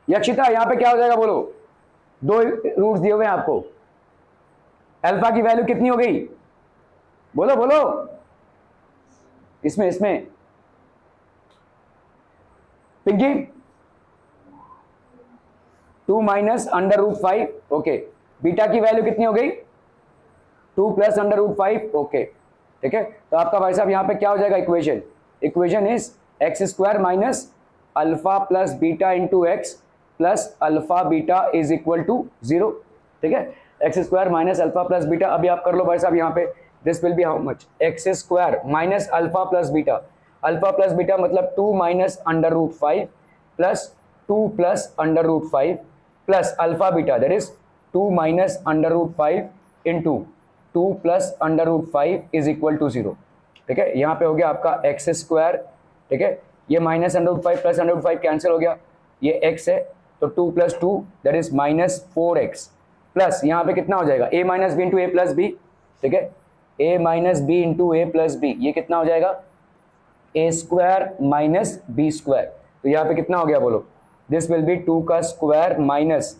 यक्षिता यहाँ पे क्या हो जाएगा बोलो, 2 रूट्स दिए हुए हैं आपको, अल्फा की वैल्यू कितनी हो गई, बोलो बोलो, इसमें Pinky 2 minus under root 5, okay. Beta की वैल्यू कितनी हो गई, 2 प्लस अंडर रूट 5, ओके, ठीक है। तो आपका भाई साहब यहाँ पे क्या हो जाएगा equation is x square minus alpha plus beta into x plus alpha beta is equal to 0, ठीक है। X square minus alpha plus beta, अभी आप कर लो भाई साहब यहाँ पे, this will be how much, x square minus alpha plus beta मतलब 2 minus under root 5 plus 2 plus under root 5 plus alpha beta that is 2 minus under root 5 into 2 plus under root 5 is equal to 0, ठीक है। यहाँ पे हो गया आपका एक्स स्क्वायर, ठीक है, ये minus under root 5 plus under root 5 cancel हो गया, ये x है तो 2 plus 2 that is -4x plus यहाँ पे कितना हो जाएगा a minus b into a plus b, ठीक है, a minus b into a plus b, ये कितना हो जाएगा a square minus B square, तो यहाँ पे कितना हो गया बोलो, दिस विल बी 2 का स्क्वायर माइनस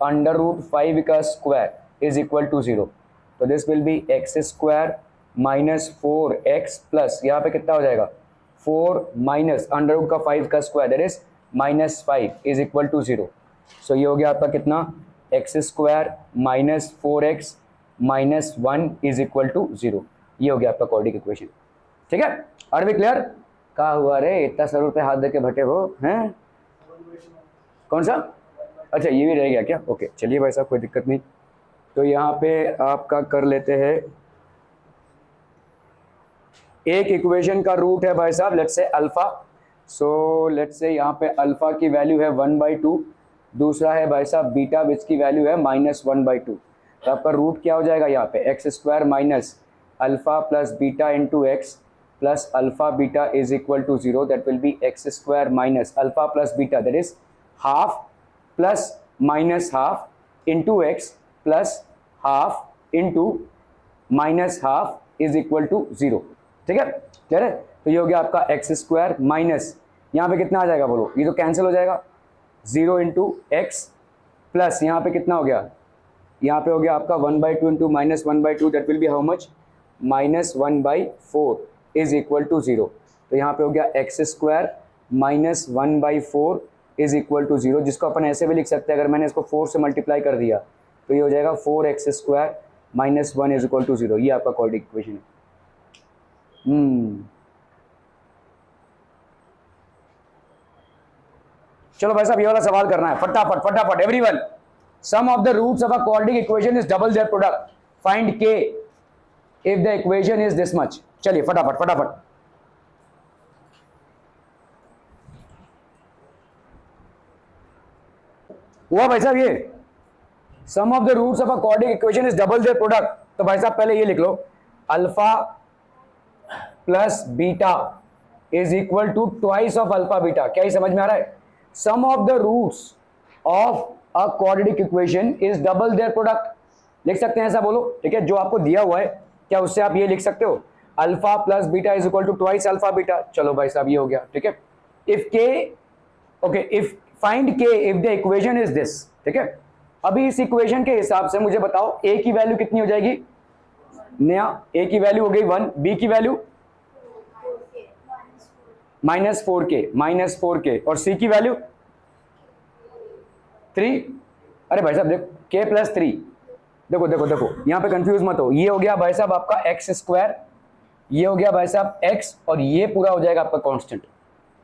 अंडर रूट 5 का स्क्वायर इज इक्वल टू 0, तो this will be x square minus 4x plus यहाँ पे कितना हो जाएगा 4 माइनस अंडर रूट का 5 का square that is -5 is equal to 0, so ये हो गया आपका कितना x square minus 4x minus 1 is equal to 0, ये हो गया आपका क्वाड्रेटिक इक्वेशन, ठीक है। आर वी क्लियर, क्या हुआ रे इतना सर पे हाथ दे के बैठे हो हैं, कौन सा, अच्छा ये भी रह गया क्या, ओके चलिए भाई साहब कोई दिक्कत नहीं। तो यहाँ पे आपका कर लेते हैं, एक इक्वेशन का रूट है भाई साहब let's say alpha, so let's say यहाँ पे अल्फा की वैल्यू है 1/2, दूसरा है भाई साहब बीटा विच की वैल्यू है -1/2, तो आपका रूट क्या हो जाएगा यहाँ पे x square minus alpha plus beta into x plus alpha beta is equal to 0, that will be x square minus alpha plus beta that is half plus minus half into x plus half into minus half is equal to 0, ठीक है, क्लियर है। तो ये हो गया आपका एक्स स्क्वायर माइनस यहाँ पे कितना आ जाएगा बोलो, ये तो कैंसिल हो जाएगा 0 इंटू एक्स प्लस यहाँ पे कितना हो गया, यहाँ पे हो गया आपका 1/2 into -1/2 that will be how much -1/4 is equal to 0, तो यहाँ पे हो गया x square -1/4 is equal to 0, जिसको अपन ऐसे भी लिख सकते हैं, अगर मैंने इसको 4 से मल्टीप्लाई कर दिया तो ये हो जाएगा 4x square -1 is equal to 0, ये आपका क्वाड्रेटिक इक्वेशन है। चलो भाई साहब ये वाला सवाल करना है फटाफट फटाफट everyone, sum of the roots of a quadratic equation is double their product, find k if the equation is this much, चलिए फटाफट फटाफट, हुआ भाई साहब ये, sum of the roots of a quadratic equation is double their product, तो भाई साहब पहले ये लिख लो, alpha plus beta is equal to twice of alpha beta. क्या ये समझ में आ रहा है? Sum of the roots of a quadratic equation is double their product. लिख सकते हैं ऐसा, बोलो। ठीक है, जो आपको दिया हुआ है क्या उससे आप ये लिख सकते हो, alpha plus beta is equal to twice alpha beta. चलो भाई साहब ये हो गया। ठीक है, इफ के, ओके, इफ फाइंड के if the equation is this. ठीक है, अभी इस इक्वेशन के हिसाब से मुझे बताओ ए की वैल्यू कितनी हो जाएगी? नया ए की वैल्यू हो गई 1, बी की वैल्यू -4k और सी की वैल्यू 3। अरे भाई साहब देखो, के प्लस 3, देखो देखो देखो, यहां पे कंफ्यूज मत हो। ये हो गया भाई साहब आपका एक्स स्क्वायर, ये हो गया भाई साहब एक्स, और ये पूरा हो जाएगा आपका कांस्टेंट।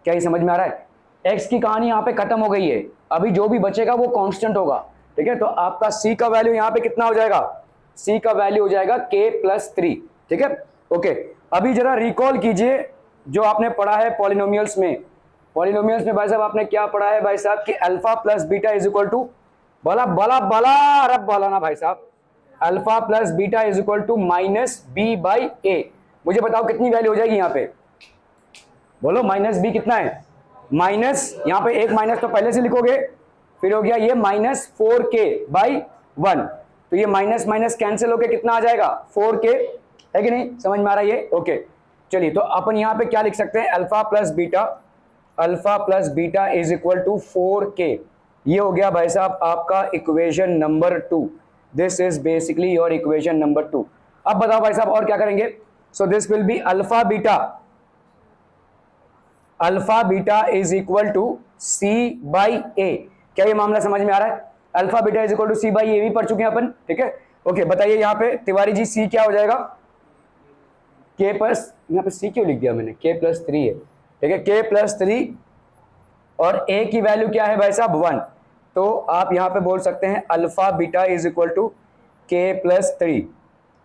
क्या ये समझ में आ रहा है? एक्स की कहानी यहां पे खत्म हो गई है, अभी जो भी बचेगा वो कांस्टेंट होगा। ठीक है, तो आपका सी का वैल्यू यहां पे कितना हो जाएगा? सी का वैल्यू हो जाएगा के प्लस 3। ठीक है, ओके। अभी जरा रिकॉल कीजिए जो आपने पढ़ा है पॉलिनोमियल्स में। पॉलिनोमियल्स में भाई साहब आपने क्या पढ़ा है भाई साहब कि alpha plus beta is equal to, बला बला बला रब बला ना भाई साहब, alpha plus beta is equal to minus b by a. मुझे बताओ कितनी वैल्यू हो जाएगी यहाँ पे, बोलो। माइनस बी कितना है? माइनस, यहाँ पे एक माइनस तो पहले से लिखोगे, फिर हो गया ये -4k बाई 1, तो ये माइनस माइनस कैंसिल होके कितना आ जाएगा? 4k, है कि नहीं? समझ में आ रहा है ये? ओके, चलिए तो अपन यहाँ पे क्या लिख सकते हैं? Alpha plus beta is equal to 4k। ये हो गया भाई साहब आपका equation number 2। This is basically your equation number 2। अब बताओ भाई साहब और क्या करेंगे? So this will be alpha beta is equal to c by a. क्या ये मामला समझ में आ रहा है? Alpha beta is equal to c by a भी पढ़ चुके हैं अपन। ठीक है, ओके। बताइए यहाँ पे तिवारी जी सी क्या हो जाएगा? के प्लस, यहाँ पे सी क्यों लिख दिया मैंने? के प्लस 3 है। ठीक है, के प्लस 3 और ए की वैल्यू क्या है भाई साहब? 1। तो आप यहाँ पे बोल सकते हैं alpha beta is equal to k plus 3।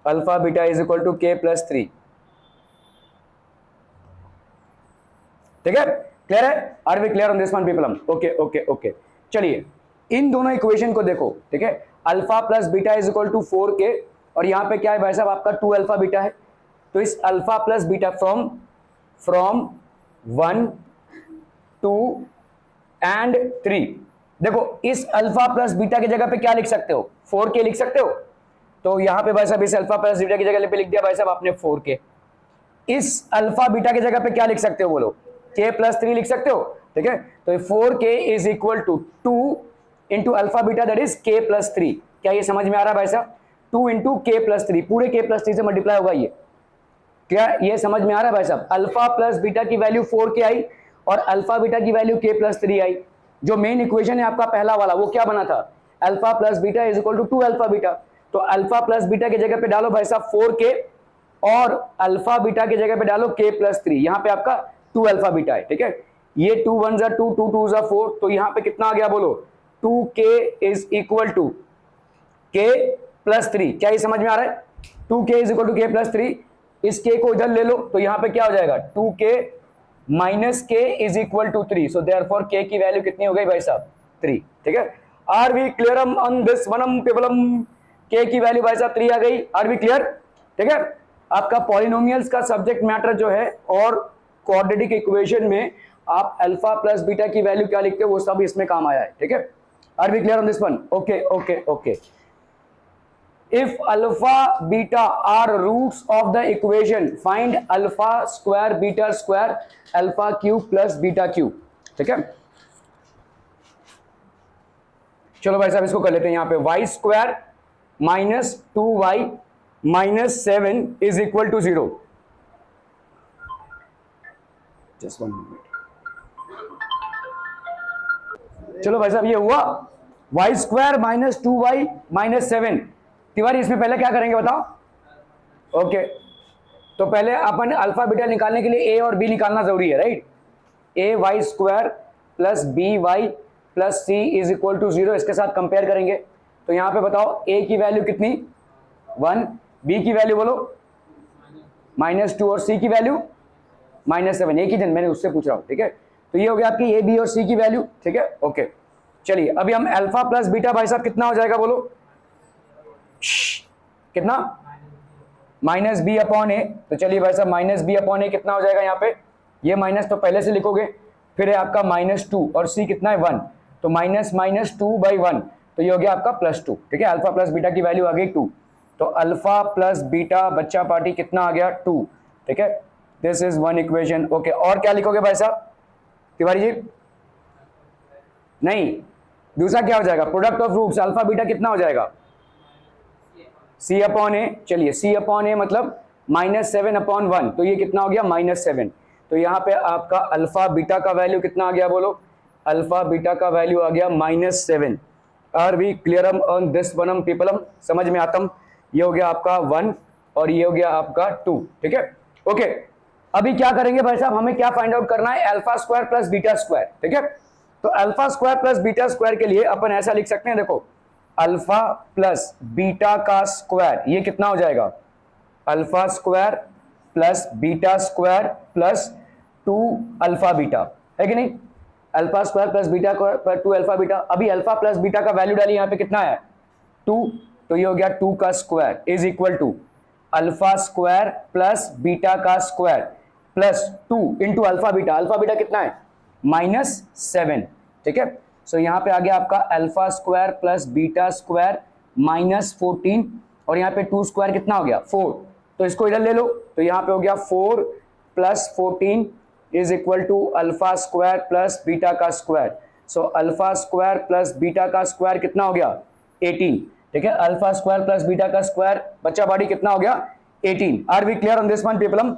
Alpha beta is equal to k plus 3। ठीक है, क्लियर है? Are we clear on this one people? Okay okay okay. चलिए इन दोनों इक्वेशन को देखो। ठीक है, alpha plus beta is equal to 4k, और यहाँ पे क्या है भाई साहब आपका 2 अल्फा बीटा है। तो इस alpha plus beta from 1 2 and 3, देखो इस अल्फा प्लस बीटा की जगह पे क्या लिख सकते हो? 4k लिख सकते हो। तो यहाँ पे भाई साहब इस अल्फा प्लस बीटा की जगह पे लिख दिया भाई साहब आपने 4k। इस अल्फा बीटा की जगह पे क्या लिख सकते हो? बोलो, k प्लस 3 लिख सकते हो। ठीक है, तो 4k is equal to 2 into alpha beta that is k plus 3। क्या ये समझ में आ रहा है भाई साहब? 2 इंटू k प्लस 3, पूरे k प्लस 3 से मल्टीप्लाई होगा ये। क्या ये समझ में आ रहा है भाई साहब? अल्फा प्लस बीटा की वैल्यू 4k आई और अल्फा बीटा की वैल्यू k प्लस 3 आई। जो मेन इक्वेशन है आपका पहला वाला वो क्या बना था? Alpha plus beta is equal to 2 alpha beta. तो अल्फा प्लस बीटा की जगह पे डालो भाई साहब 4k और अल्फा बीटा की जगह पे डालो k प्लस 3। यहाँ पे आपका 2 अल्फा बीटा है। ठीक है, ये 2 1 जा 2, 2 2 जा 4, तो यहाँ पे कितना आ गया? बोलो, 2k is equal to k plus 3। क्या ये समझ में आ रहा है? 2k is equal to k plus 3। इस k को इधर ले लो तो यहाँ पे क्या हो जाएगा? 2k minus k is equal to 3। So therefore k की वैल्यू कितनी हो गई भाई साहब? 3। ठीक है, are we clear on this one people? k की वैल्यू भाई साहब 3 आ गई। Are we clear? ठीक है, आपका पॉलिनोमियल्स का सब्जेक्ट मैटर जो है और क्वाड्रेटिक इक्वेशन में आप अल्फा प्लस बीटा की वैल्यू क्या लिखते हो वो सब इसमें काम आया है। ठीक है, are we clear on this one? Okay okay okay. If alpha beta are roots of the equation, find alpha square beta square alpha cube plus beta cube। ठीक है, चलो भाई साहब इसको कर लेते हैं। यहाँ पे y square minus 2y minus 7 is equal to 0। Just 1 minute. चलो भाई साहब ये हुआ y square minus 2y minus 7। Tiwari इसमें पहले क्या करेंगे बताओ? ओके, तो पहले अपन अल्फा बीटा निकालने के लिए a और b निकालना जरूरी है, right? a y square plus b y plus c is equal to 0, इसके साथ कंपेयर करेंगे। तो यहाँ पे बताओ a की वैल्यू कितनी? 1, b की वैल्यू बोलो -2 और c की वैल्यू -7। एक ही दिन मैंने उससे पूछ रहा हूँ। ठीक है, तो ये हो गया आपकी a b और c की वैल्यू। ठीक है, ओके। चलिए अभी हम अल्फा प्लस बीटा भाई साहब कितना हो जाएगा बोलो? कितना? माइनस बी अपॉन ए, तो चलिए भाई साहब माइनस बी अपॉन ए कितना हो जाएगा यहाँ पे, ये माइनस तो पहले से लिखोगे, फिर है आपका -2 और सी कितना है 1, तो -2/1, तो ये हो गया आपका +2। ठीक है, अल्फा प्लस बीटा की वैल्यू आ गई 2, तो अल्फा प्लस बीटा बच्चा पार्टी कितना आ गया 2। ठीक है, this is one equation. Okay, और क्या लिखोगे भाई साहब तिवारी जी? नहीं, दूसरा क्या हो जाएगा, product of roots alpha beta कितना हो जाएगा, सी अपॉन ए। चलिए सी अपॉन ए मतलब -7/1, तो ये कितना हो गया -7। तो यहाँ पे आपका अल्फा बीटा का वैल्यू कितना आ गया बोलो, अल्फा बीटा का वैल्यू आ गया -7। Are we clear on this one people, समझ में आता? ये हो गया आपका 1 और ये हो गया आपका 2। ठीक है, ओके। अभी क्या करेंगे भाई साहब, हमें क्या फाइंड आउट करना है, alpha square plus beta square. ठीक है, तो alpha square plus beta square के लिए अपन ऐसा लिख सकते हैं, देखो अल्फा प्लस बीटा का स्क्वायर ये कितना हो जाएगा, alpha square plus beta square plus 2 alpha beta, है कि नहीं? अल्फा स्क्वायर प्लस बीटा पर 2 अल्फा बीटा। अभी अल्फा प्लस बीटा का वैल्यू डालिए, यहाँ पे कितना है 2, तो ये हो गया 2 का square is equal to alpha square plus beta का square plus 2 into alpha beta. Alpha beta कितना है -7। ठीक है, सो यहाँ पे आ गया आपका alpha square plus beta square -14 और यहाँ पे 2 स्क्वायर कितना हो गया 4, तो इसको इधर ले लो, तो यहाँ पे हो गया 4 + 14 is equal to alpha square plus beta का square. So alpha square plus beta का स्क्वायर कितना हो गया 18। ठीक है, अल्फा स्क्वायर प्लस बीटा का स्क्वायर बच्चा बॉडी कितना हो गया 18। Are we clear on this one people?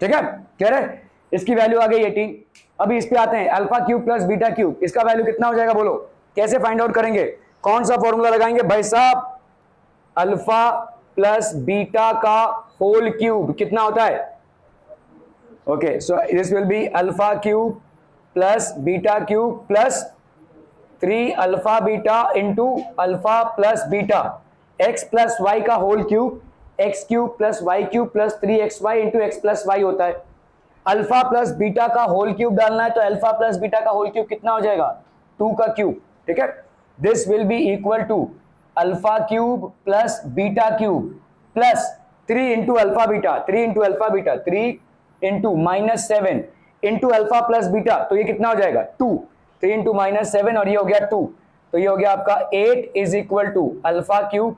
ठीक है, क्लियर है, इसकी वैल्यू आ गई 18। अभी इस पे आते हैं, alpha cube plus beta cube, इसका वैल्यू कितना हो जाएगा बोलो, कैसे फाइंड आउट करेंगे, कौन सा फॉर्मूला लगाएंगे भाई साहब, अल्फा प्लस बीटा का होल क्यूब कितना होता है, okay, so this will be alpha cube plus beta cube plus 3 alpha beta into alpha plus beta x plus y का whole cube, x cube plus y cube plus 3xy into x plus y होता है। अल्फा प्लस बीटा का होल क्यूब डालना है, तो अल्फा प्लस बीटा का होल क्यूब कितना हो जाएगा 2 का क्यूब। ठीक है, this will be equal to alpha cube plus beta cube plus 3 into alpha beta, 3 into alpha beta 3 into -7 into alpha plus beta, तो ये कितना हो जाएगा 2, 3 इंटू -7 और ये हो गया 2, तो ये हो गया आपका 8 is equal to alpha cube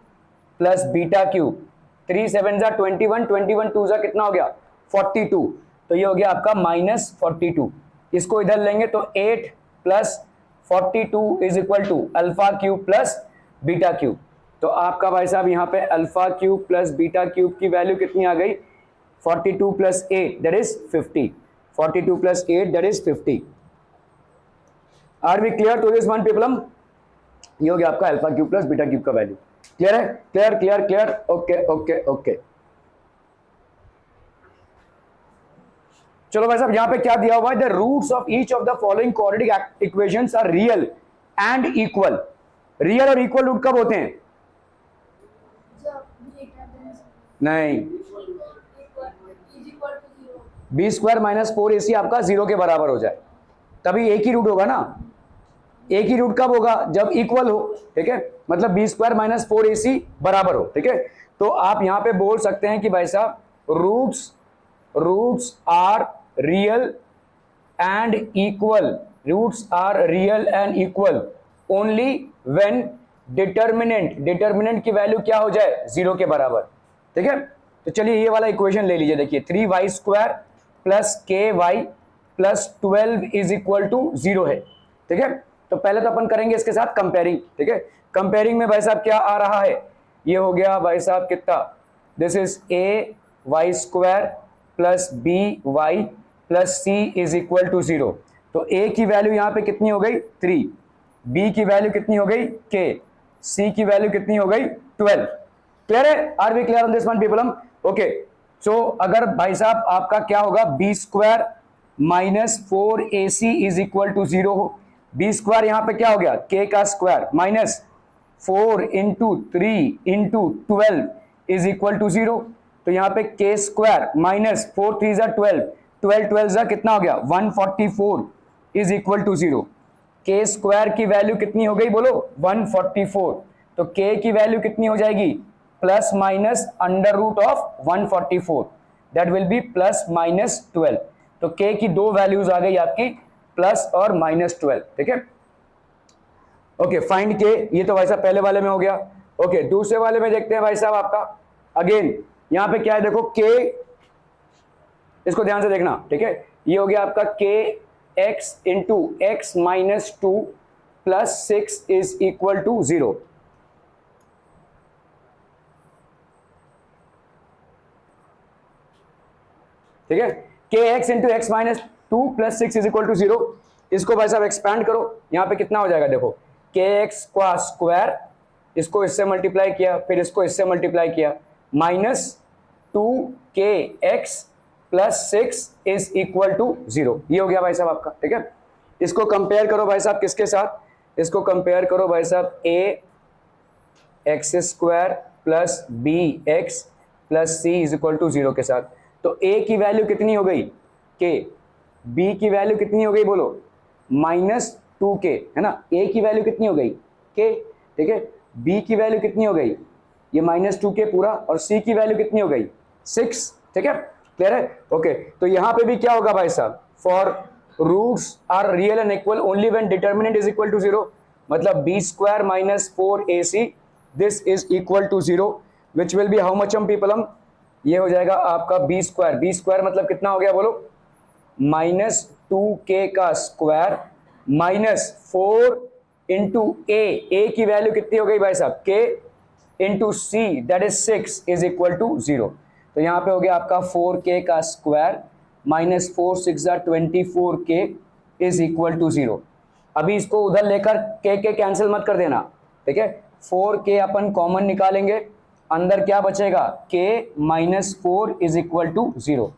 plus beta cube, 3 7 जा 21, 21 2 जा कितना हो गया 42, तो ये हो गया आपका -42। इसको इधर लेंगे तो 8 + 42 is equal to alpha cube plus beta cube. तो आपका भाई साहब यहाँ पे alpha cube plus beta cube की वैल्यू कितनी आ गई 42 + 8 that is 50, 42 + 8 that is 50। Are we clear to this one people? ये हो गया आपका alpha cube plus beta cube का वैल्यू। क्लियर है, clear clear clear, okay okay okay. चलो भाई साहब यहाँ पे क्या दिया हुआ है, the roots of each of the following quadratic equations are real and equal. Real और इक्वल रूट कब होते हैं? नहीं, बी स्क्वायर माइनस 4ac आपका 0 के बराबर हो जाए तभी एक ही रूट होगा ना। एक ही रूट कब होगा, जब इक्वल हो। ठीक है, मतलब बी स्क्वायर माइनस 4ac बराबर हो। ठीक है, तो आप यहां पे बोल सकते हैं कि भाई साहब roots are real and equal, roots are real and equal only when determinant की वैल्यू क्या हो जाए 0 के बराबर। ठीक है, तो चलिए ये वाला इक्वेशन ले लीजिए, देखिए 3y² + ky + 12 is equal to 0 है। ठीक है, तो पहले तो अपन करेंगे इसके साथ कंपेयरिंग। ठीक है, कंपेयरिंग में भाई साहब क्या आ रहा है, ये हो गया भाई साहब कितना, this is ay² + by + c is equal to 0। तो a की वैल्यू यहाँ पे कितनी हो गई 3, b की वैल्यू कितनी हो गई k, c की वैल्यू कितनी हो गई 12। क्लियर है, are we clear on this one people? Okay, so अगर भाई साहब आपका क्या होगा b² - 4ac is equal to 0 हो, b² यहाँ पे क्या हो गया k का स्क्वायर -4 × 3 × 12 इज इक्वल टू 0, तो यहाँ पे k² -4 3 जा 12, 12 12 जा कितना हो गया 144 इज इक्वल टू 0। k² की वैल्यू कितनी हो गई बोलो 144, तो k की वैल्यू कितनी हो जाएगी plus minus under root of 144, that will be plus minus 12। तो k की दो वैल्यूज आ गई आपकी प्लस और माइनस 12, ठीक है। ओके, फाइंड के, ये तो भाई साहब पहले वाले में हो गया। ओके, दूसरे वाले में देखते हैं भाई साहब आपका। अगेन यहां पे क्या है देखो, k, इसको ध्यान से देखना, ठीक है। ये हो गया आपका k x into x minus 2 plus 6 is equal to 0। ठीक है, k x into x minus 2 plus 6 is equal to 0। इसको भाई साहब एक्सपैंड करो, यहां पे कितना हो जाएगा देखो, के एक्स का स्क्वायर, इसको इससे मल्टीप्लाई किया, फिर इसको इससे मल्टीप्लाई किया, minus 2 k x plus 6 is equal to 0। ये हो गया भाई साहब आपका, ठीक है। इसको कंपेयर करो भाई साहब किसके साथ, इसको कंपेयर करो भाई साहब a x square plus b x plus c is equal to 0 के साथ। तो a की वैल्यू कितनी हो गई k, b की वैल्यू कितनी हो गई बोलो, माइनस 2k, है ना। a की वैल्यू कितनी हो गई k, ठीक है। b की वैल्यू कितनी हो गई, ये माइनस 2k पूरा, और c की वैल्यू कितनी हो गई 6, ठीक है। क्लियर है, ओके। तो यहां पे भी क्या होगा भाई साहब, for roots are real and equal only when determinant is equal to 0, मतलब b square minus 4ac this is equal to 0, which will be how much हम पीपल, हम ये हो जाएगा आपका बी स्क्वायर मतलब कितना हो गया बोलो, माइनस 2k का स्क्वायर माइनस 4 इंटू ए की वैल्यू कितनी हो गई भाई साहब k into C that is 6 is equal to 0। तो यहाँ पे हो गया आपका 4k का square minus 4 6 24k is equal to 0। अभी इसको उधर लेकर k कैंसिल मत कर देना, ठीक है। 4k अपन कॉमन निकालेंगे, अंदर क्या बचेगा k minus 4 is equal to 0।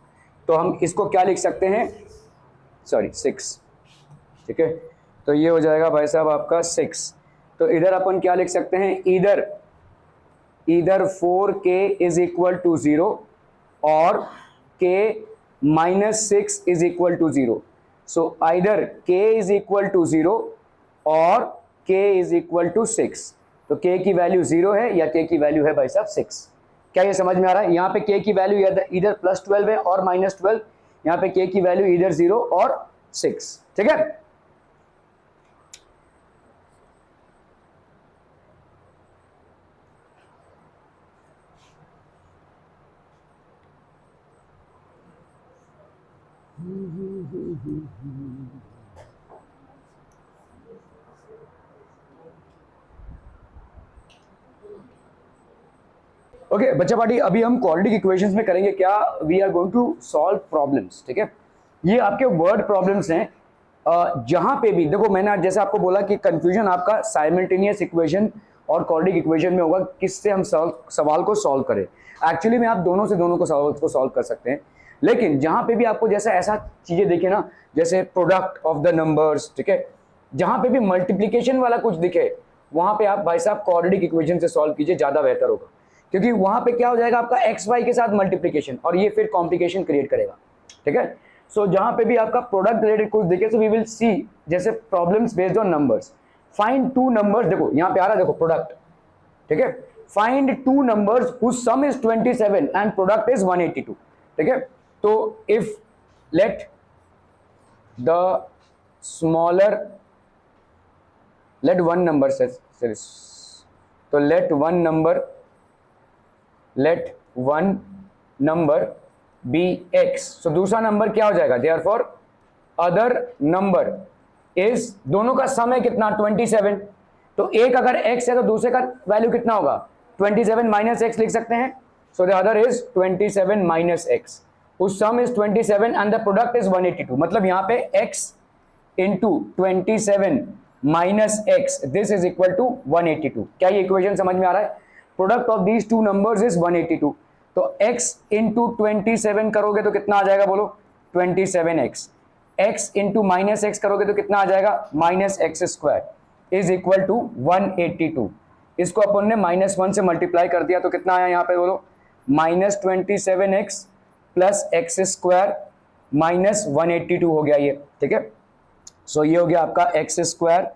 तो हम इसको क्या लिख सकते हैं, सॉरी 6, ठीक है। तो ये हो जाएगा भाई साहब आपका 6। तो इधर अपन क्या लिख सकते हैं, इधर 4k इज इक्वल टू 0 और k minus 6 is equal to 0। So either k is equal to 0 और k इज इक्वल टू 6। तो k की वैल्यू 0 है या k की वैल्यू है भाई साहब 6। क्या ये समझ में आ रहा है, यहाँ पे k की वैल्यू इधर प्लस 12 है और माइनस 12, यहाँ पे k की वैल्यू इधर 0 और 6, ठीक है। ओके बच्चा पार्टी, अभी हम क्वाड्रेटिक इक्वेशंस में करेंगे क्या, we are going to solve problems, ठीक है। ये आपके वर्ड प्रॉब्लम्स हैं, जहां पे भी देखो, मैंने जैसे आपको बोला कि कंफ्यूजन आपका साइमल्टेनियस इक्वेशन और क्वाड्रेटिक इक्वेशन में होगा, किससे हम सवाल को सॉल्व करें। एक्चुअली में आप दोनों से दोनों को सॉल्व कर सकते हैं, लेकिन जहां पे भी आपको जैसा ऐसा चीजें दिखे ना, जैसे प्रोडक्ट ऑफ द नंबर्स, ठीक है, जहां पे भी मल्टीप्लीकेशन वाला कुछ दिखे, वहां पे आप भाई साहब क्वाड्रेटिक इक्वेशन से सॉल्व कीजिए, ज्यादा बेहतर होगा। क्योंकि वहां पे क्या हो जाएगा आपका एक्स वाई के साथ मल्टीप्लिकेशन, और ये फिर कॉम्प्लिकेशन क्रिएट करेगा, ठीक है। सो जहां पे भी आपका प्रोडक्ट रिलेटेड कुछ दिखे, सो वी विल सी जैसे problems based on numbers. Find two numbers, देखो यहां पे आ रहा है, देखो प्रोडक्ट, ठीक है। Find two numbers whose sum is 27 and product is 182, ठीक है। तो if let the smaller, let one number, तो let one number be x. So दूसरा नंबर क्या हो जाएगा, देयरफॉर अदर नंबर इज, दोनों का सम है कितना 27, तो एक अगर x है तो दूसरे का वैल्यू कितना होगा 27 माइनस एक्स लिख सकते हैं। So the other is 27 minus x, उस sum is 27 and the product is 182, मतलब यहाँ पे x into 27 minus x this is equal to 182। क्या ये इक्वेशन समझ में आ रहा है, product of these two numbers is 182। तो x इंटू 27 करोगे तो कितना आ जाएगा बोलो 27x, x into minus x करोगे तो कितना आ जाएगा minus x square is equal to 182। इसको अपन ने -1 से मल्टीप्लाई कर दिया तो कितना आया यहाँ पे बोलो minus 27x plus x square minus 182 हो गया ये, ठीक है। सो ये हो गया आपका x square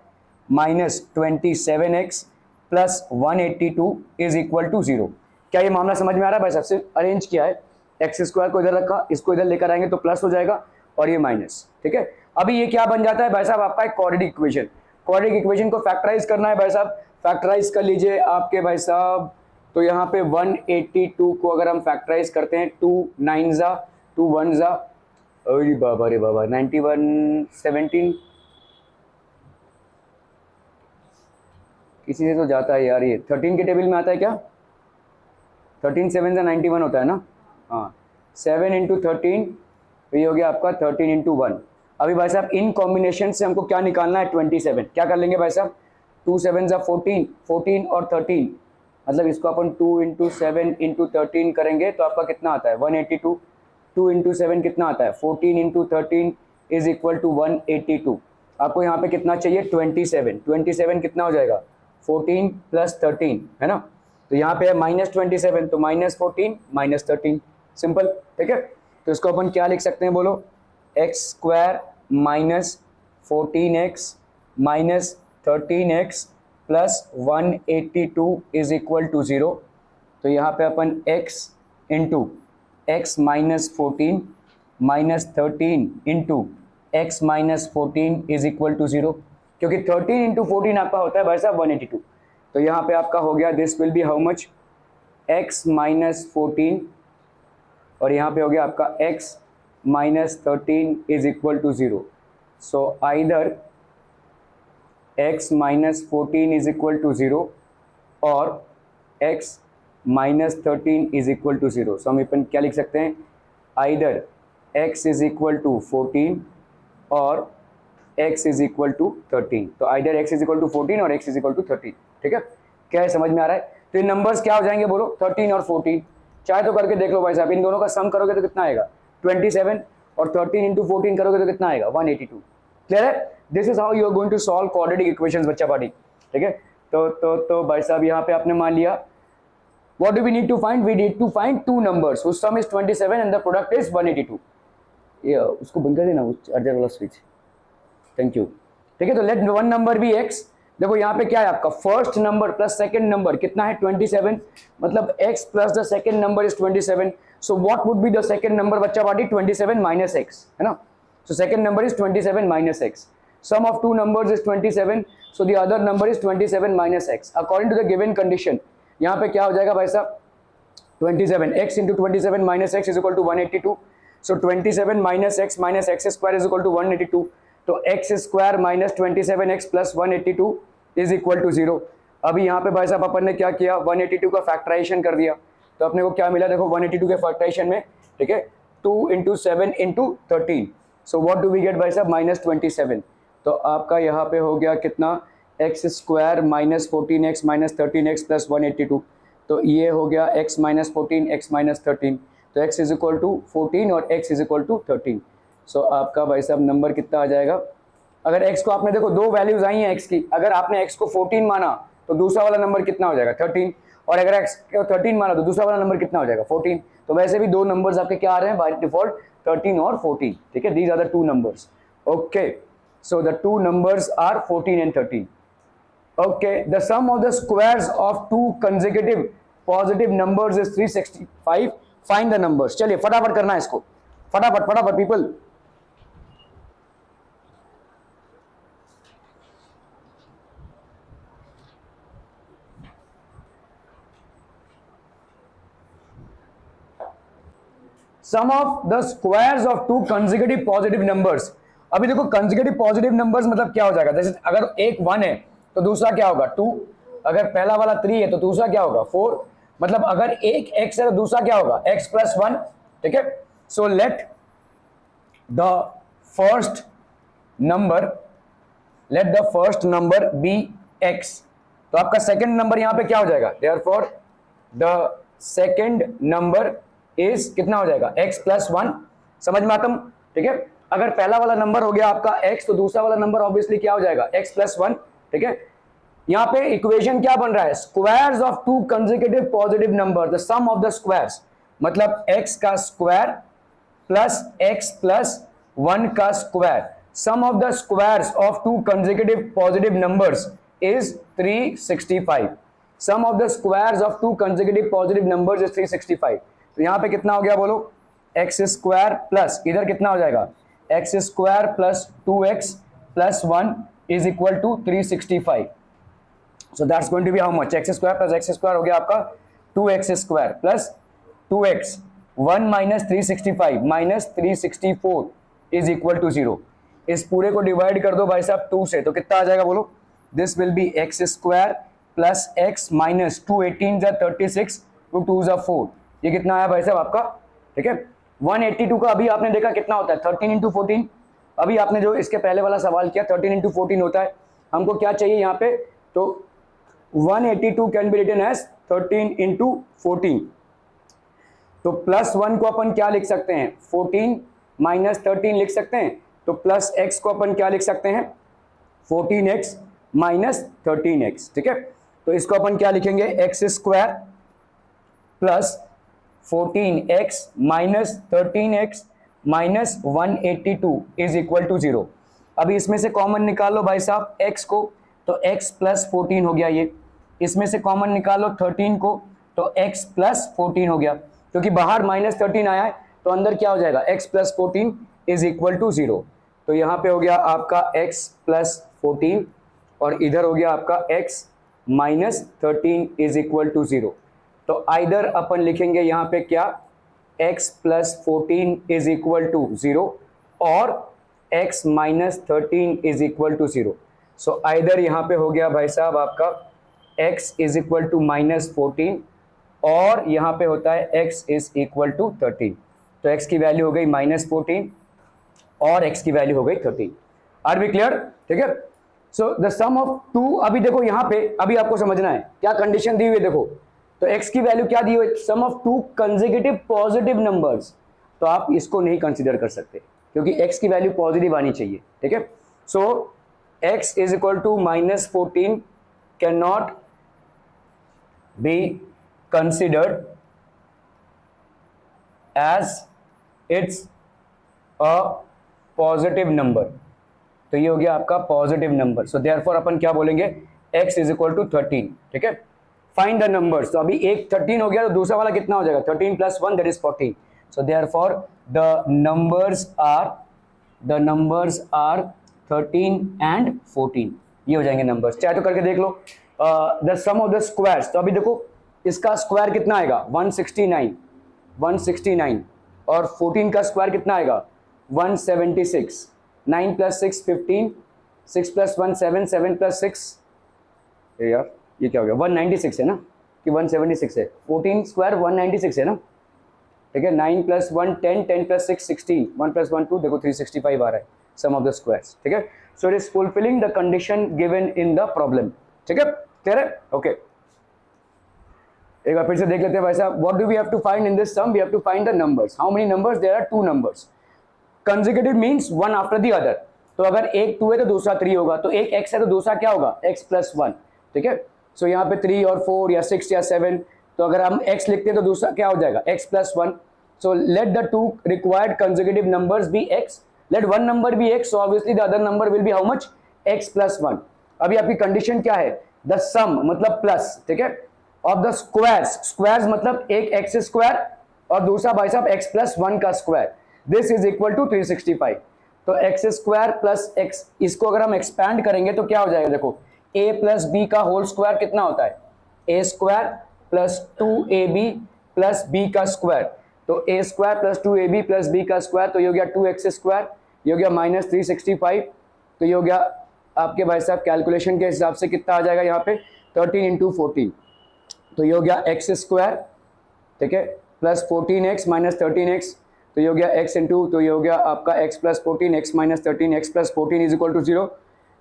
minus 27x plus 182 is equal to 0। क्या ये मामला समझ में आ रहा है भाई साहब? सिर्फ अरेंज किया है, एक्स स्क्वायर को इधर रखा, इसको इधर लेकर आएंगे तो प्लस हो जाएगा और ये माइनस, ठीक है। अभी ये क्या बन जाता है भाई साहब आपका एक क्वाड्रेटिक इक्वेशन। क्वाड्रेटिक इक्वेशन को फैक्टराइज करना है भाई साहब, फैक्टराइज कर लीजिए आपके भाई साहब। तो यहाँ पे 182 को अगर हम फैक्टराइज करते हैं, 2 9 जा 2 1 जा, अरे बाबा रे बाबा, 91 17 किसी से तो जाता है यार, ये 13 के टेबल में आता है क्या? 13 7 से 91 होता है ना, हाँ 7 इंटू 13, तो ये हो गया आपका 13 इंटू 1। अभी भाई साहब इन कॉम्बिनेशन से हमको क्या निकालना है? 27। क्या कर लेंगे भाई साहब? 2 7 जा 14, 14 और 13, मतलब इसको अपन 2 इंटू 7 इंटू 13 करेंगे तो आपका कितना आता है? 182। 2 इंटू 7 कितना आता है? 14 इंटू 13 इज इक्वल टू 182। आपको यहाँ पे कितना चाहिए? 27। 27 कितना हो जाएगा? 14 प्लस 13, है ना। तो यहाँ पे है -27, तो -14 -13, सिंपल, ठीक है। तो इसको अपन क्या लिख सकते हैं बोलो? X square minus 14x minus 13x plus 182 is equal to 0। तो यहाँ पे अपन x into x minus 14 minus 13 into x minus 14 is equal to 0, क्योंकि 13 इंटू 14 आपका होता है भाई साहब 182। तो यहाँ पे आपका हो गया, this will be how much? x minus 14 और यहाँ पे हो गया आपका x minus 13 is equal to 0। So either x minus 14 is equal to 0 और x minus 13 is equal to 0। So हम अपन क्या लिख सकते हैं? Either x is equal to 14 और x इज इक्वल टू 13। तो either x is equal to 14 और x इज इक्वल टू 13, ठीक है। क्या है, समझ में आ रहा है? तो ये नंबर्स क्या हो जाएंगे बोलो? 13 और 14। चाहे तो करके देख लो भाई साहब, इन दोनों का सम करोगे तो कितना आएगा? 27 और 13 इंटू 14 करोगे तो कितना आएगा? 182। क्लियर है? This is how you are going to solve quadratic equations बच्चा पार्टी, ठीक है। तो भाई साहब यहाँ पे आपने मान लिया, what do we need to find? We need to find two numbers whose sum is 27 and the product is 182. ये उसको बंद कर देना, उस चार्जर वाला स्विच, थैंक यू, ठीक है। तो let one number be x। देखो यहाँ पे क्या है आपका? First number plus second number कितना है? 27, मतलब x प्लस the second number is 27। So what would be the second number बच्चा पार्टी? 27 माइनस x, है ना। So second number is 27 minus x। Sum of two numbers is 27, so the other number is 27 minus x according to the given condition. यहाँ पे क्या हो जाएगा भाई साहब? 27 x into 27 minus x is equal to 182। So 27 minus x square is equal to 182। तो x square minus 27x plus 182 is equal to 0। अभी यहाँ पे भाई साहब अपन ने क्या किया? 182 का फैक्टराइजेशन कर दिया, तो अपने को क्या मिला? देखो 182 के फैक्टराइजेशन में, ठीक है, 2 into 7 into 13। So what do we get भाई साहब? -27। तो आपका यहाँ पे हो गया कितना? X square minus 14x minus 13x plus 182। तो ये हो गया x माइनस 14 x माइनस 13। तो x इज इक्वल टू 14 और x इज इक्वल टू 13। सो आपका भाई साहब नंबर कितना आ जाएगा? अगर x को आपने देखो दो वैल्यूज आई हैं x की, अगर आपने x को 14 माना तो दूसरा वाला नंबर कितना हो जाएगा? 13। और अगर x को 13 माना तो दूसरा वाला नंबर कितना हो जाएगा? 14। तो वैसे भी दो नंबर्स आपके क्या आ रहे हैं बाय डिफॉल्ट? 13 और 14, ठीक है। These are the two numbers, okay. So the two numbers are 14 and 13. Okay, the sum of the squares of two consecutive positive numbers is 365. Find the numbers. चलिए फटाफट करना है इसको, फटाफट फटाफट people. Sum of the squares of two consecutive positive numbers. अभी देखो consecutive positive numbers मतलब क्या हो जाएगा? जैसे अगर एक 1 है तो दूसरा क्या होगा? 2। अगर पहला वाला 3 है तो दूसरा क्या होगा? 4। मतलब अगर एक x है तो दूसरा क्या होगा? x प्लस 1, ठीक है। So let the first number be x। तो आपका सेकंड नंबर यहां पे क्या हो जाएगा? Therefore the second number is कितना हो जाएगा? x plus 1। समझ में आता, ठीक है। अगर पहला वाला नंबर हो गया आपका x तो दूसरा वाला नंबर ऑब्वियसली क्या हो जाएगा? x प्लस 1, ठीक है। यहां पे इक्वेशन क्या बन रहा है? Squares of two consecutive positive number, the sum of the squares, मतलब x का स्क्वायर प्लस x प्लस 1 का square, sum of the squares of two consecutive positive numbers is 365। Sum of the squares of two consecutive positive numbers is 365। तो यहाँ पे कितना हो गया बोलो, एक्स स्क्वायर प्लस इधर कितना हो जाएगा, x square plus 2x plus 1 is equal to 365। So that's going to be how much, x square plus x square हो गया आपका 2x square plus 2x 1 minus 365 minus 364 is equal to 0। इस पूरे को डिवाइड कर दो भाई साहब 2 से, तो कितना आ जाएगा बोलो, this will be x square plus x minus 2 18 जा 36 टू 2 जा 4। ये कितना आया भाई साहब आपका, ठीक है 182 का अभी आपने देखा कितना होता है 13 इंटू 14। अभी आपने जो इसके पहले वाला सवाल किया 13 इंटू 14 होता है, हमको क्या चाहिए यहाँ पे, तो 182 can be written as 13 into 14। तो प्लस 1 को अपन क्या लिख सकते हैं 14 माइनस 13 लिख सकते हैं, तो प्लस x को अपन क्या लिख सकते हैं 14x माइनस 13x, ठीक है। तो इसको अपन क्या लिखेंगे, x square plus 14x minus 13x minus 182 is equal to 0। अभी इसमें से कॉमन निकाल लो भाई साहब x को, तो x प्लस 14 हो गया ये, इसमें से कॉमन निकालो 13 को, तो x प्लस 14 हो गया, क्योंकि बाहर माइनस 13 आया है तो अंदर क्या हो जाएगा x plus 14 is equal to 0। तो यहाँ पे हो गया आपका x प्लस 14 और इधर हो गया आपका x minus 13 is equal to 0। तो आइदर अपन लिखेंगे यहाँ पे क्या, x plus 14 is equal to 0 और x minus 13 is equal to 0। So either यहाँ पे हो गया भाई साहब आपका x is equal to minus 14 और यहाँ पे होता है x इज इक्वल टू 13। तो x की वैल्यू हो गई माइनस 14 और x की वैल्यू हो गई 13। आर वी क्लियर, ठीक है। So the sum of two, अभी देखो यहाँ पे अभी आपको समझना है क्या कंडीशन दी हुई है, देखो तो x की वैल्यू क्या दी हुई, sum of two consecutive positive numbers, तो आप इसको नहीं कंसीडर कर सकते क्योंकि x की वैल्यू पॉजिटिव आनी चाहिए, ठीक है। सो x is equal to minus 14 can not be considered as it's a positive number. तो ये हो गया आपका पॉजिटिव नंबर। सो देयरफॉर अपन क्या बोलेंगे, x इज इक्वल टू 13, ठीक है। फाइंड द नंबर्स, तो अभी एक 13 हो गया तो दूसरा वाला कितना हो जाएगा 13 plus 1 that is 14। So therefore the numbers are 13 and 14, ये हो जाएंगे नंबर्स। चाहे तो करके देख लो। The sum of the squares, तो अभी देखो इसका स्क्वायर कितना आएगा 169 और 14 का स्क्वायर कितना आएगा 176, 9 प्लस 6 15, 6 प्लस 1 7, 7 प्लस 6 यार ये क्या हो गया 196 है ना कि 176 है, 14 स्क्वायर 196 है ना, ठीक है। 9 प्लस 1 10, 10 प्लस 6 16, 1 प्लस 1 2, देखो 365 आ रहा है सम ऑफ द स्क्वायर्स, ठीक है। So it is fulfilling the condition given in the problem, ठीक है, क्लियर है, ओके। एक बार फिर से देख लेते हैं भाई साहब, what do we have to find in this sum, we have to find the numbers. How many numbers, there are 2 numbers, consecutive means one after the other. तो अगर एक 2 है तो दूसरा 3 होगा, तो एक x है तो दूसरा क्या होगा x प्लस 1, ठीक है। सो यहाँ पे 3 और 4 या 6 या 7, तो अगर हम x लिखते हैं तो दूसरा क्या हो जाएगा x plus 1। So let the two required consecutive numbers be x, let one number be x, so obviously the other number will be how much x plus 1। अभी आपकी कंडीशन क्या है, द सम मतलब प्लस, ठीक है, ऑफ द स्क्वायर्स मतलब एक x स्क्वायर और दूसरा भाई साहब x प्लस 1 का square, this is equal to 365। तो x स्क्वायर प्लस x, इसको अगर हम एक्सपैंड करेंगे तो क्या हो जाएगा, देखो a प्लस बी का होल स्क्वायर कितना होता है a square plus 2ab plus b का स्क्वायर, तो a square plus 2ab plus b का स्क्वायर, तो ये हो गया 2x स्क्वायर, ये हो गया माइनस 365, तो ये हो गया आपके भाई साहब कैलकुलेशन के हिसाब से कितना आ जाएगा यहाँ पे 13 इंटू 14, तो ये हो गया x स्क्वायर, ठीक है, प्लस 14x माइनस 13x, तो ये हो गया x इंटू, तो ये हो गया आपका x plus 14 x minus 13 x plus 14 is equal to 0,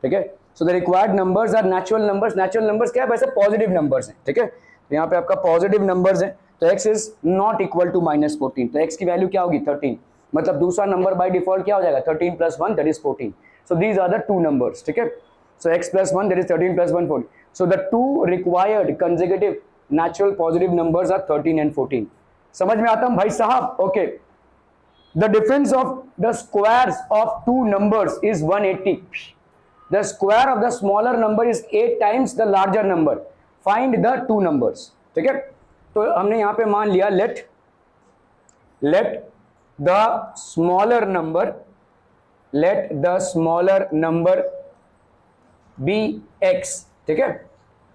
ठीक है। So the required numbers are natural numbers, natural numbers क्या है वैसे पॉजिटिव नंबर्स हैं, ठीक है। तो यहाँ पे आपका पॉजिटिव नंबर्स हैं, तो x is not equal to minus 14, तो x की वैल्यू क्या होगी 13, मतलब दूसरा नंबर बाय डिफॉल्ट क्या हो जाएगा 13 plus 1 that is 14। So these are the two numbers, ठीक है। सो x plus 1 that is 13 plus 1 14। So the two required consecutive natural positive numbers are 13 and 14। समझ में आता है भाई साहब, okay. The difference of the squares of two numbers is 180. The square of the smaller number is 8 times the larger number. Find the two numbers, ठीक है। तो हमने यहां पे मान लिया let the smaller number be x, ठीक है।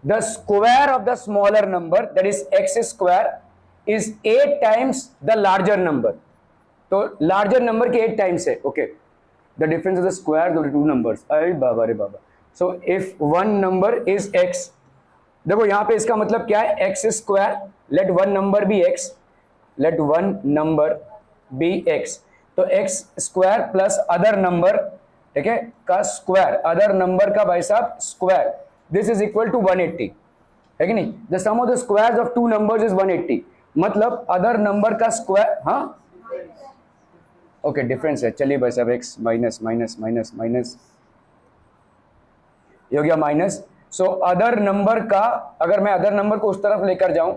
The square of the smaller number that is x square is 8 times the larger number. तो लार्जर नंबर के 8 टाइम्स है, okay. The difference of the square of the two numbers, अरे बाबा रे बाबा। So if one number is x, देखो यहां पे इसका मतलब क्या है, x square, let one number be x, let one number be x. तो x square plus other number, ठीक है, का स्क्वायर, अदर नंबर का भाई साहब square, this is equal to 180, है कि नहीं। The sum of the squares of two numbers is 180, मतलब अदर नंबर का स्क्वायर, हाँ ओके, डिफरेंस है। चलिए भाई साहब x minus minus minus minus, ये हो गया माइनस। सो अदर नंबर का, अगर मैं अदर नंबर को उस तरफ लेकर जाऊं,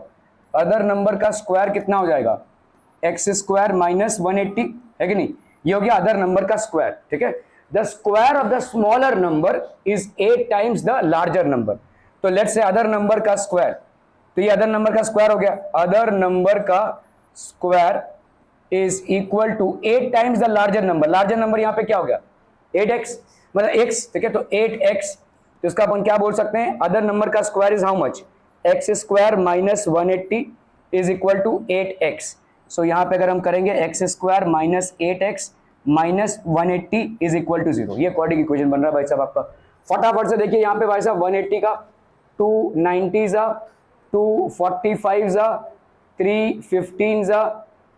अदर नंबर का स्क्वायर कितना हो जाएगा, एक्स स्क्वायर माइनस 180, है कि नहीं। ये हो गया अदर नंबर का स्क्वायर, ठीक है। The square of the smaller number is 8 times the larger number. तो लेट्स से अदर नंबर का स्क्वायर, तो ये अदर नंबर का स्क्वायर हो गया, अदर नंबर का square is equal to 8 times the larger number. Larger number यहां पे क्या हो गया, 8x, मतलब x, ठीक है। तो 8x, तो इसका अपन क्या बोल सकते हैं, अदर नंबर का square is how much, x square minus 180 is equal to 8x। सो यहां पे अगर हम करेंगे x square minus 8x minus 180 is equal to 0, ये क्वाड्रेटिक इक्वेशन बन रहा है भाई साहब आपका। फटाफट से देखिए यहाँ पे भाई साहब 180 का 290 जा, 245 जा, 315 जा,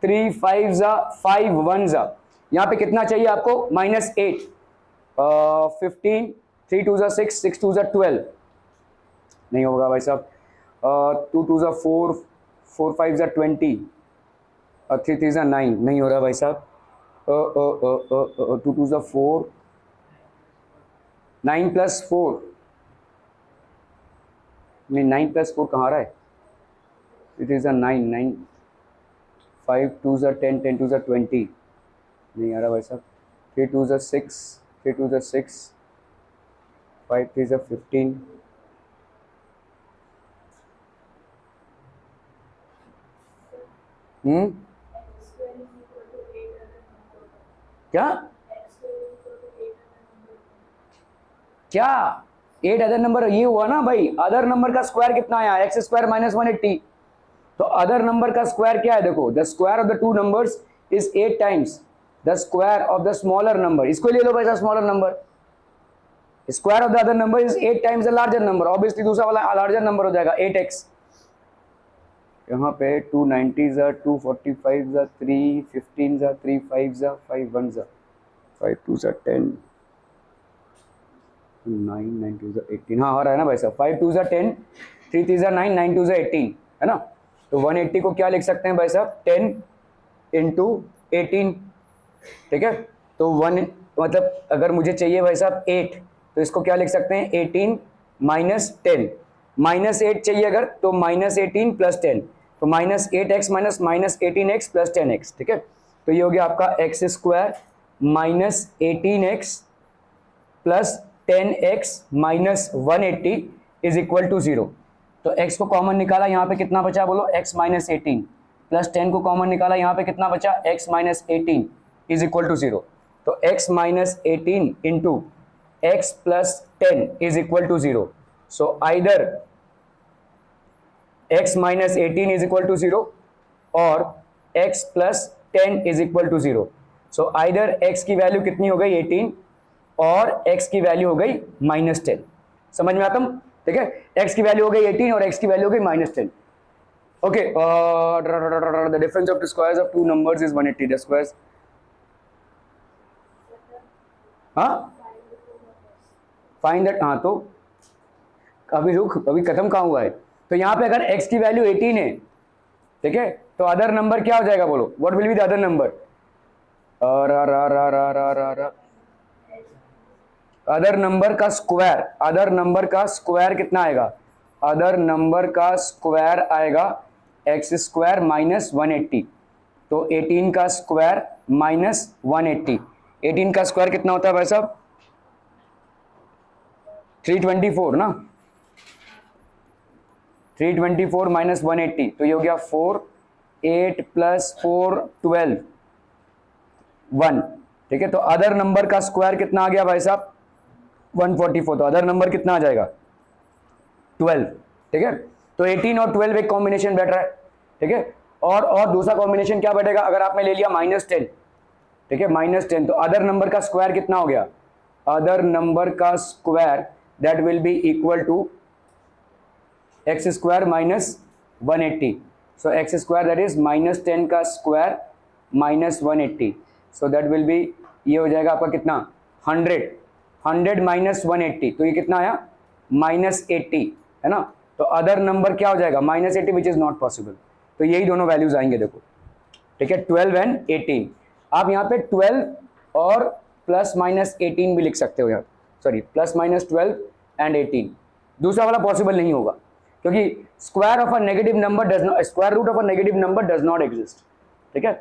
35 जा, 51 जा, यहाँ पे कितना चाहिए आपको, -8, 15, 3 2 जा 6, 6 2 जा 12, नहीं होगा भाई साहब, 2 2 जा 4, 4 5 जा 20, 3 3 जा 9, नहीं हो रहा भाई साहब, 2 2 जा 4, 9 + 4, नहीं 9 + 4 कहाँ आ रहा है, 3 3 जा 9, 9, 5 2 जा 10, 10 2 जा 20, नहीं आ रहा भाई साहब, 3 2 जा 6, 3 2 जा 6, 5 3 जा 15, क्या क्या 8 अदर नंबर, ये हुआ ना भाई, अदर नंबर का स्क्वायर कितना आया, एक्स स्क्वायर माइनस 180। तो अदर नंबर का स्क्वायर क्या है, देखो the square of the two numbers is 8 times the square of the smaller number, इसको ले लो भाई साहब smaller number, square of the other number is 8 times the larger number, obviously दूसरा वाला लार्जर नंबर हो जाएगा 8x। यहाँ पे 290 जा, 245 जा, 315 जा, 35 जा, 51 जा, 5 2 जा 10, 9 9 2 जा 18, हाँ आ रहा है ना भाई साहब, 5 2 जा 10, 3 3 जा 9, 9 2 जा 18, है ना। तो 180 को क्या लिख सकते हैं भाई साहब, 10 × 18, ठीक है। तो 1 मतलब अगर मुझे चाहिए भाई साहब 8, तो इसको क्या लिख सकते हैं, 18 - 10, -8 चाहिए अगर, तो -18 + 10, तो -8x माइनस -18x + 10x, ठीक है। तो ये हो गया आपका x square -18x + 10x - 180 is equal to 0। तो x को कॉमन निकाला, यहाँ पे कितना बचा बोलो, x - 18 + 10 को कॉमन निकाला, यहाँ पे कितना बचा, x - 18 इज इक्वल टू 0। तो x - 18 into x + 10 is equal to 0। So either x - 18 is equal to 0 और x + 10 is equal to 0। So either x की वैल्यू कितनी हो गई 18 और x की वैल्यू हो गई -10, समझ में आता हूं, ठीक है। x की वैल्यू हो गई 18 और x की वैल्यू हो गई -10, okay. The difference of the squares of two numbers is 180, the squares, हाँ फाइंड दैट, हाँ तो अभी रुक, अभी खत्म कहाँ हुआ है। तो यहाँ पे अगर x की वैल्यू 18 है, ठीक है, तो अदर नंबर क्या हो जाएगा बोलो, what will be the other number, other number का स्क्वायर, अदर नंबर का स्क्वायर कितना आएगा, अदर नंबर का स्क्वायर आएगा एक्स स्क्वायर माइनस 180, तो 18 का स्क्वायर माइनस 180, 18 का स्क्वायर कितना होता है भाई साहब, 324 ना, 324 माइनस 180, तो ये हो गया 4, 8 प्लस 4 12 1, ठीक है। तो अदर नंबर का स्क्वायर कितना आ गया भाई साहब 144, तो अदर नंबर कितना आ जाएगा 12, ठीक है। तो 18 और 12 एक कॉम्बिनेशन बैठ रहा है, ठीक है। और दूसरा कॉम्बिनेशन क्या बैठेगा, अगर आपने ले लिया -10, ठीक है, -10, तो अदर नंबर का स्क्वायर कितना हो गया, अदर नंबर का square that will be equal to x square minus 180, so x square that is -10 का square minus 180, so that will be, ये हो जाएगा आपका कितना 100 माइनस 180, तो ये कितना आया -80, है ना। तो अदर नंबर क्या हो जाएगा -80 विच इज नॉट पॉसिबल, तो यही दोनों वैल्यूज आएंगे देखो, ठीक है, 12 एंड 18। आप यहाँ पे 12 और प्लस माइनस 18 भी लिख सकते हो, यहाँ सॉरी +-12 एंड 18, दूसरा वाला पॉसिबल नहीं होगा क्योंकि square of a negative number does not, square root of a negative number does not exist, ठीक है।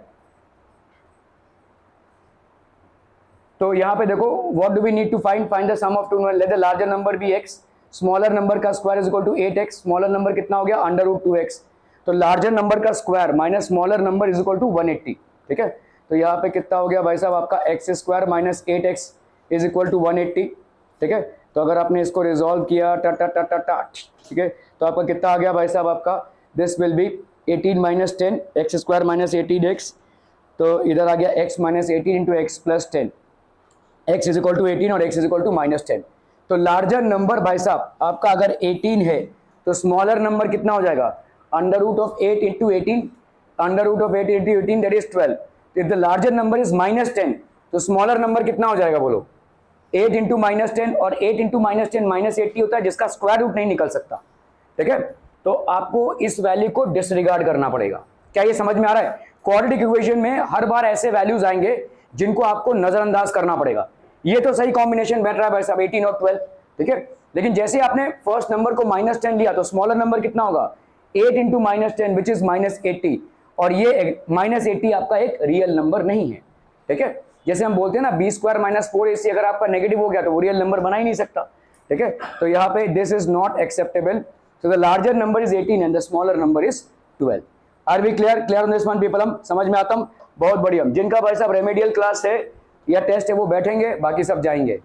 तो यहाँ पे देखो what do we need to find the sum of two, let the larger number be x, smaller number का square is equal to 8x, smaller number कितना हो गया √2x, तो लार्जर नंबर का square minus smaller number is equal to 180, ठीक है। तो यहाँ पे कितना हो गया भाई साहब आपका x square minus 8x is equal to 180, ठीक है। तो अगर आपने इसको रिजॉल्व किया ठीक है, तो आपका कितना आ गया भाई साहब आपका, this will be 18 minus 10 x square minus 18x, तो इधर आ गया x माइनस 18 into x plus 10, x is equal to 18 और x इज इक्वल टू -10। तो लार्जर नंबर भाई साहब आपका अगर 18 है तो स्मॉलर नंबर कितना हो जाएगा, √8 into 18, √8 into 18 that is 12। If the larger number is -10 तो स्मॉलर नंबर कितना हो जाएगा बोलो, 8 इंटू -10, और 8 इंटू -10 -80 होता है जिसका स्क्वायर रूट नहीं निकल सकता, ठीक है। तो आपको इस वैल्यू को डिसरिगार्ड करना पड़ेगा। क्या ये समझ में आ रहा है, क्वाड्रेटिक इक्वेशन में हर बार ऐसे वैल्यूज आएंगे जिनको आपको नजरअंदाज करना पड़ेगा। ये तो सही कॉम्बिनेशन बैठ रहा है भाई साहब 18 और 12, ठीक है। लेकिन जैसे आपने फर्स्ट नंबर को -10 लिया तो स्मॉलर नंबर कितना होगा 8 इंटू -10 विच इज -80, और ये -80 आपका एक रियल नंबर नहीं है, ठीक है। जैसे हम बोलते हैं ना b² - 4ac अगर आपका नेगेटिव हो गया तो वो रियल नंबर बना ही नहीं सकता, ठीक है। तो यहाँ पे this is not acceptable, so the larger number is 18 and the smaller number is 12। Are we clear on this one people, हम समझ में आता हूं, बहुत बढ़िया। जिनका भाई साहब रेमेडियल क्लास है या टेस्ट है वो बैठेंगे, बाकी सब जाएंगे।